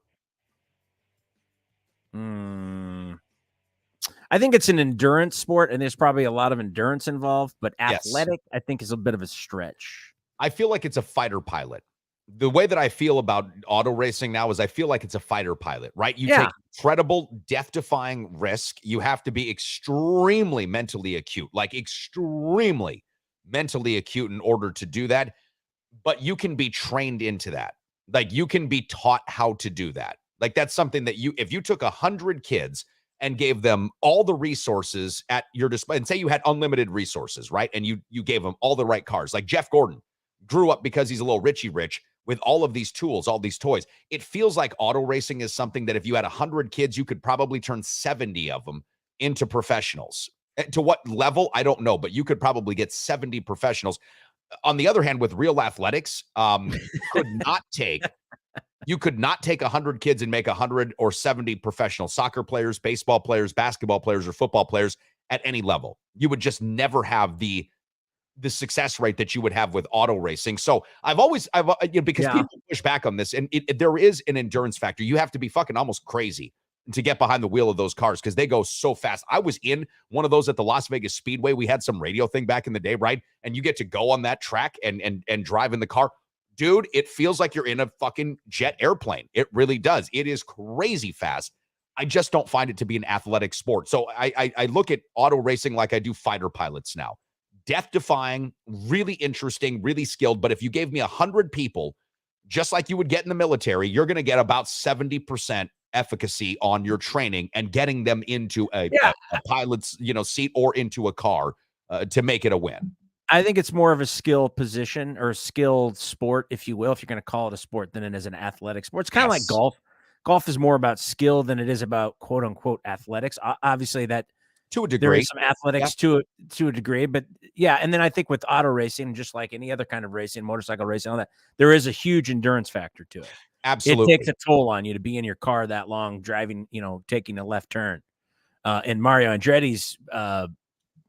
I think it's an endurance sport, and there's probably a lot of endurance involved, but Yes. athletic, I think, is a bit of a stretch. I feel like it's a fighter pilot. The way that I feel about auto racing now is I feel like it's a fighter pilot, right? You take incredible, death-defying risk. You have to be extremely mentally acute, like extremely mentally acute in order to do that. But you can be trained into that. Like you can be taught how to do that. Like that's something that if you took 100 kids and gave them all the resources at your display, and say you had unlimited resources, right? And you gave them all the right cars. Like Jeff Gordon grew up because he's a little Richie Rich with all of these tools, all these toys. It feels like auto racing is something that if you had 100 kids, you could probably turn 70 of them into professionals. To what level? I don't know, but you could probably get 70 professionals. On the other hand, with real athletics, you could not take 100 kids and make 100 or 70 professional soccer players, baseball players, basketball players, or football players at any level. You would just never have the success rate that you would have with auto racing. So because people push back on this, and there is an endurance factor. You have to be fucking almost crazy to get behind the wheel of those cars because they go so fast. I was in one of those at the Las Vegas Speedway. We had some radio thing back in the day, right? And you get to go on that track and drive in the car. Dude, it feels like you're in a fucking jet airplane. It really does. It is crazy fast. I just don't find it to be an athletic sport. So I look at auto racing like I do fighter pilots now. Death-defying, really interesting, really skilled. But if you gave me 100 people, just like you would get in the military, you're going to get about 70% efficacy on your training and getting them into a pilot's, seat or into a car to make it a win. I think it's more of a skill position or a skilled sport, if you will, if you're going to call it a sport, than it is an athletic sport. It's kind of like golf. Golf is more about skill than it is about quote unquote athletics. Obviously, that to a degree, there is some athletics to a degree, but yeah. And then I think with auto racing, just like any other kind of racing, motorcycle racing, all that, there is a huge endurance factor to it. Absolutely, it takes a toll on you to be in your car that long, driving, taking a left turn. In Mario Andretti's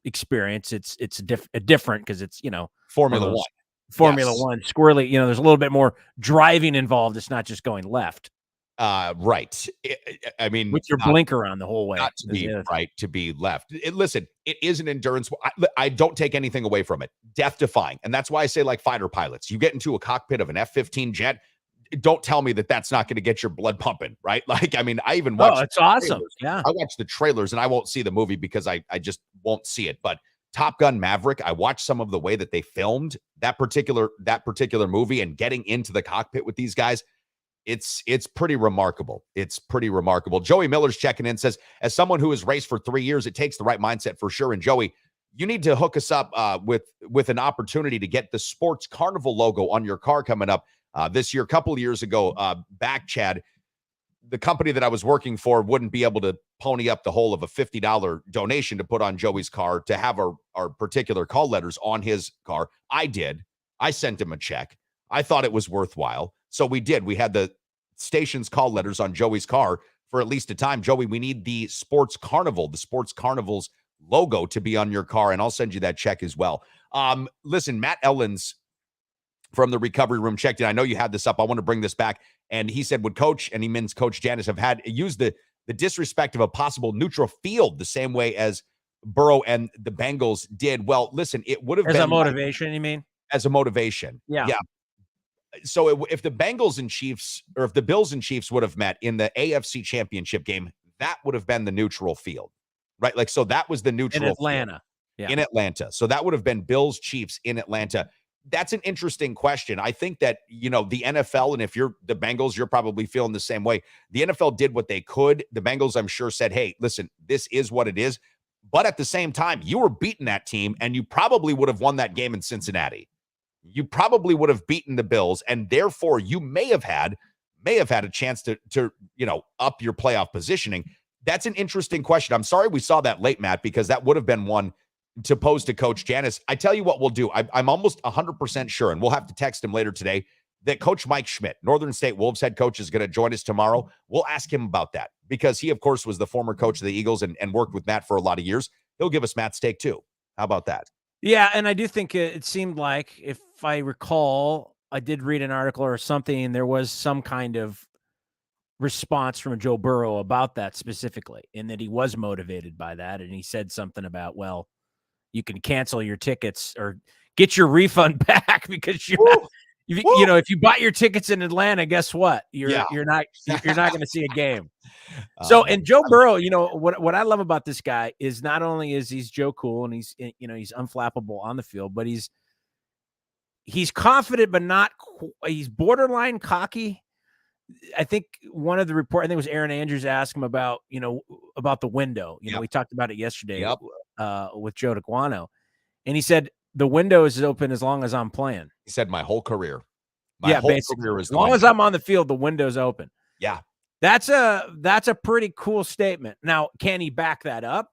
experience, it's different because it's Formula One squirrely. There's a little bit more driving involved. It's not just going left. Right. I mean, with your blinker on the whole way, not to be right, to be left. Listen, it is an endurance. I don't take anything away from it. Death defying. And that's why I say, like fighter pilots, you get into a cockpit of an F-15 jet. Don't tell me that that's not going to get your blood pumping, right? Like, I mean, I even watch. Oh, it's awesome. Trailers. Yeah. I watch the trailers and I won't see the movie because I just won't see it. But Top Gun Maverick, I watched some of the way that they filmed that particular movie, and getting into the cockpit with these guys. It's pretty remarkable. It's pretty remarkable. Joey Miller's checking in, says, as someone who has raced for 3 years, it takes the right mindset for sure. And Joey, you need to hook us up with an opportunity to get the Sports Carnival logo on your car coming up this year. A couple of years ago back, Chad, the company that I was working for wouldn't be able to pony up the whole of a $50 donation to put on Joey's car to have our particular call letters on his car. I did. I sent him a check. I thought it was worthwhile. So we did. We had the station's call letters on Joey's car for at least a time. Joey, we need the Sports Carnival's logo to be on your car, and I'll send you that check as well. Listen, Matt Ellens from the recovery room checked in. I know you had this up. I want to bring this back. And he said, would Coach, and he means Coach Janus, have used the disrespect of a possible neutral field the same way as Burrow and the Bengals did? Well, listen, it would have been a motivation, you mean? As a motivation. Yeah. So if the Bengals and Chiefs, or if the Bills and Chiefs would have met in the AFC Championship game, that would have been the neutral field, right? Like, so that was the neutral in Atlanta. Yeah. In Atlanta. So that would have been Bills Chiefs in Atlanta. That's an interesting question. I think that, the NFL, and if you're the Bengals, you're probably feeling the same way. The NFL did what they could. The Bengals, I'm sure, said, hey, listen, this is what it is. But at the same time, you were beating that team, and you probably would have won that game in Cincinnati. You probably would have beaten the Bills, and therefore you may have had a chance to up your playoff positioning. That's an interesting question. I'm sorry we saw that late, Matt, because that would have been one to pose to Coach Janus. I tell you what we'll do. I'm almost 100% sure, and we'll have to text him later today, that Coach Mike Schmidt, Northern State Wolves head coach, is going to join us tomorrow. We'll ask him about that because he, of course, was the former coach of the Eagles and worked with Matt for a lot of years. He'll give us Matt's take too. How about that? Yeah, and I do think it seemed like, if I recall, I did read an article or something, and there was some kind of response from Joe Burrow about that specifically, and that he was motivated by that, and he said something about, well, you can cancel your tickets or get your refund back because you're not, if you bought your tickets in Atlanta, guess what? You're not going to see a game. So, and Joe Burrow, what I love about this guy is not only is he's Joe Cool and he's unflappable on the field, but he's confident, but he's borderline cocky. I think one of the report, I think it was Aaron Andrews, asked him about the window. We talked about it yesterday with Joe DeGuano, and he said the window is open as long as I'm playing. He said my whole career. Career as long as I'm on the field, the window's open. Yeah. That's a pretty cool statement. Now, can he back that up?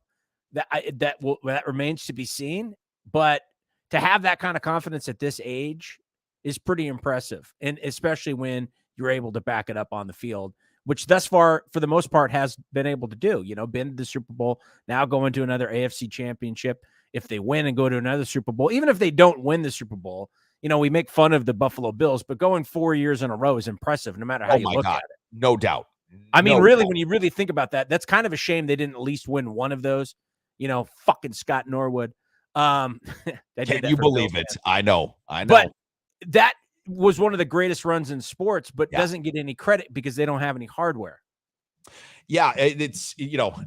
That remains to be seen. But to have that kind of confidence at this age is pretty impressive, and especially when you're able to back it up on the field, which thus far, for the most part, has been able to do. Been to the Super Bowl, now going to another AFC Championship. If they win and go to another Super Bowl, even if they don't win the Super Bowl, we make fun of the Buffalo Bills, but going 4 years in a row is impressive, no matter how you look at it. No doubt. I mean, really, when you really think about that, that's kind of a shame they didn't at least win one of those. Fucking Scott Norwood. Can you believe it? I know. But that was one of the greatest runs in sports, but doesn't get any credit because they don't have any hardware. Yeah, it's,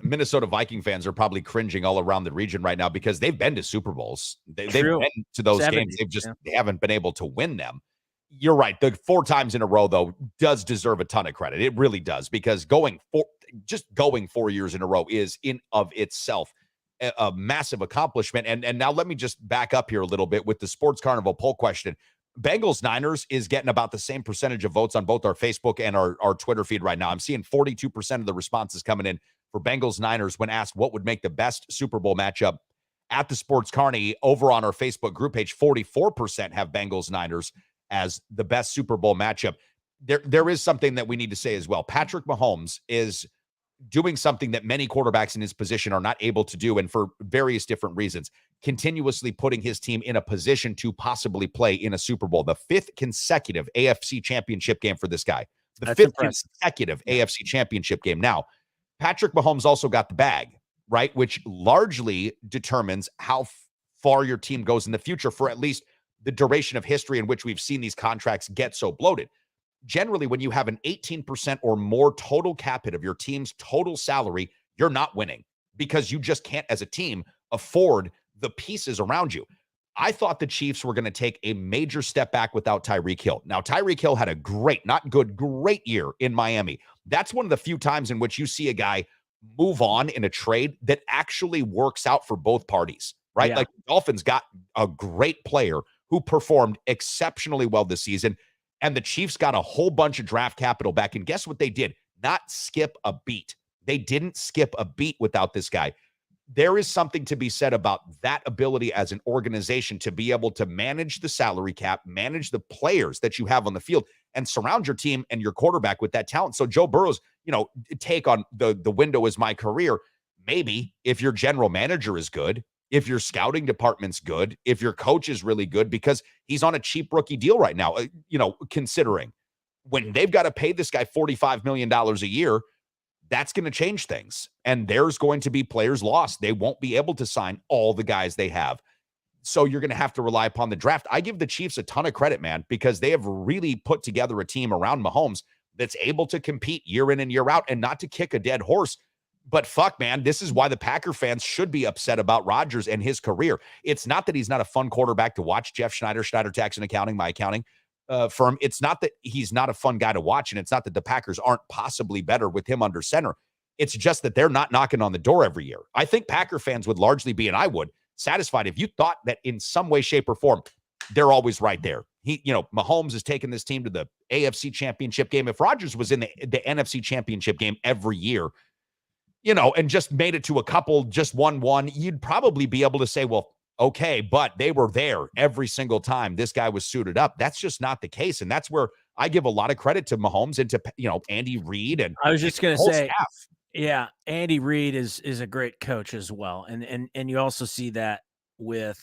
Minnesota Viking fans are probably cringing all around the region right now because they've been to Super Bowls. They've been to those games. They haven't been able to win them. You're right. The 4 times in a row, though, does deserve a ton of credit. It really does, because going 4 years in a row is in of itself a massive accomplishment. And now let me just back up here a little bit with the Sports Carnival poll question. Bengals Niners is getting about the same percentage of votes on both our Facebook and our Twitter feed right now. I'm seeing 42% of the responses coming in for Bengals Niners when asked what would make the best Super Bowl matchup at the Sports Carney. Over on our Facebook group page, 44% have Bengals Niners as the best Super Bowl matchup. There is something that we need to say as well. Patrick Mahomes is doing something that many quarterbacks in his position are not able to do, and for various different reasons, continuously putting his team in a position to possibly play in a Super Bowl. The 5th consecutive AFC championship game for this guy. That's 5th impressive. consecutive AFC championship game. Now, Patrick Mahomes also got the bag, right? Which largely determines how far your team goes in the future for at least the duration of history in which we've seen these contracts get so bloated. Generally, when you have an 18% or more total cap hit of your team's total salary, you're not winning, because you just can't, as a team, afford the pieces around you. I thought the Chiefs were going to take a major step back without Tyreek Hill. Now, Tyreek Hill had a great, not good, great year in Miami. That's one of the few times in which you see a guy move on in a trade that actually works out for both parties, right? Yeah. Like, the Dolphins got a great player who performed exceptionally well this season, and the Chiefs got a whole bunch of draft capital back. And guess what they did? Not skip a beat. They didn't skip a beat without this guy. There is something to be said about that ability as an organization to be able to manage the salary cap, manage the players that you have on the field, and surround your team and your quarterback with that talent. So Joe Burrow's, take on the window is my career. Maybe if your general manager is good, if your scouting department's good, if your coach is really good, because he's on a cheap rookie deal right now, considering when they've got to pay this guy $45 million a year, that's going to change things. And there's going to be players lost. They won't be able to sign all the guys they have. So you're going to have to rely upon the draft. I give the Chiefs a ton of credit, man, because they have really put together a team around Mahomes that's able to compete year in and year out, and not to kick a dead horse. But fuck, man, this is why the Packer fans should be upset about Rodgers and his career. It's not that he's not a fun quarterback to watch. Jeff Schneider, Schneider Tax and Accounting, my accounting firm. It's not that he's not a fun guy to watch, and it's not that the Packers aren't possibly better with him under center. It's just that they're not knocking on the door every year. I think Packer fans would largely be, and I would, satisfied if you thought that in some way, shape, or form, they're always right there. Mahomes has taken this team to the AFC championship game. If Rodgers was in the NFC championship game every year, and just made it to a couple, just won one, you'd probably be able to say, well, okay, but they were there every single time this guy was suited up. That's just not the case. And that's where I give a lot of credit to Mahomes and to, Andy Reid. And I was just going to say, staff. Yeah, Andy Reid is a great coach as well. And you also see that with,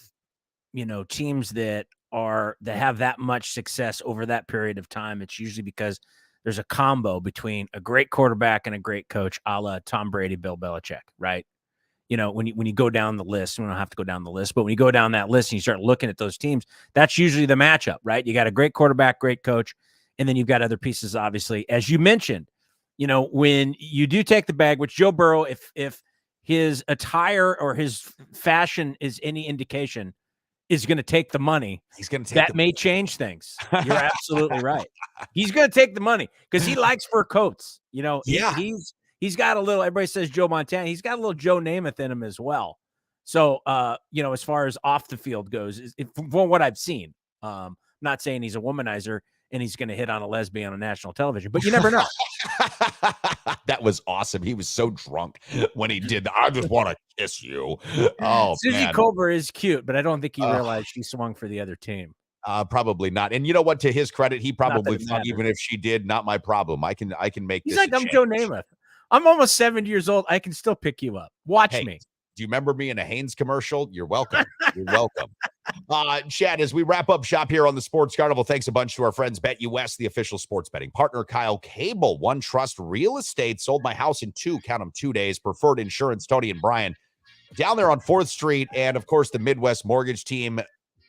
teams that have that much success over that period of time. It's usually because there's a combo between a great quarterback and a great coach, a la Tom Brady, Bill Belichick, right? When you go down the list, we don't have to go down the list, but when you go down that list and you start looking at those teams, that's usually the matchup, right? You got a great quarterback, great coach, and then you've got other pieces, obviously. As you mentioned, when you do take the bag, which Joe Burrow, if his attire or his fashion is any indication, is going to take the money. He's going to take that may change things. You're absolutely right. He's going to take the money because he likes fur coats. Yeah. He's got a little. Everybody says Joe Montana. He's got a little Joe Namath in him as well. So, as far as off the field goes, from what I've seen, not saying he's a womanizer and he's going to hit on a lesbian on national television, but you never know. That was awesome. He was so drunk when he did that. I just want to kiss you. Oh, Susie Colbert is cute, but I don't think he realized she swung for the other team. Probably not. And you know what? To his credit, he probably thought, even if she did, not my problem. I can make He's this. He's like, I'm Joe Namath. I'm almost 70 years old. I can still pick you up. Watch me. Do you remember me in a Hanes commercial? You're welcome. You're welcome. Chad, as we wrap up shop here on the Sports Carnival, thanks a bunch to our friends BetUS, the official sports betting partner. Kyle Cable, One Trust Real Estate, sold my house in 2 days. Preferred Insurance, Tony and Brian, down there on 4th Street. And, of course, the Midwest Mortgage Team.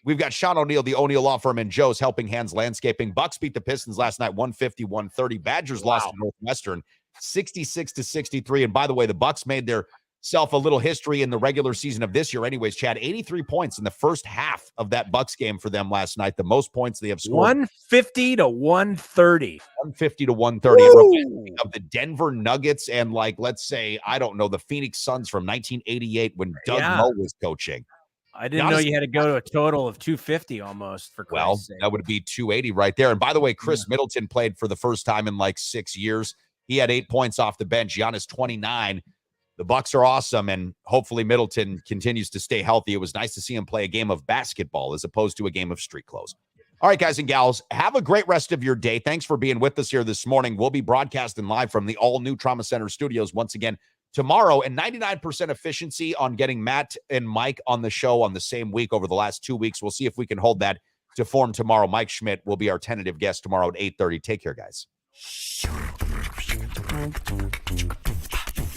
We've got Sean O'Neill, the O'Neill Law Firm, and Joe's Helping Hands Landscaping. Bucks beat the Pistons last night, 150-130. Badgers lost to Northwestern, 66-63. And by the way, the Bucks made their self a little history in the regular season of this year. Anyways, Chad, 83 points in the first half of that Bucks game for them last night. The most points they have scored. 150 to 130. 150 to 130. It reminds me of the Denver Nuggets and, like, let's say, I don't know, the Phoenix Suns from 1988 when Doug Moe was coaching. I didn't know you had to go to a total of 250 almost for Christ's sake. That would be 280 right there. And by the way, Chris Middleton played for the first time in like 6 years. He had 8 points off the bench. Janus 29. The Bucks are awesome, and hopefully Middleton continues to stay healthy. It was nice to see him play a game of basketball as opposed to a game of street clothes. All right, guys and gals, have a great rest of your day. Thanks for being with us here this morning. We'll be broadcasting live from the all-new Trauma Center studios once again tomorrow, and 99% efficiency on getting Matt and Mike on the show on the same week over the last 2 weeks. We'll see if we can hold that to form tomorrow. Mike Schmidt will be our tentative guest tomorrow at 8:30. Take care, guys.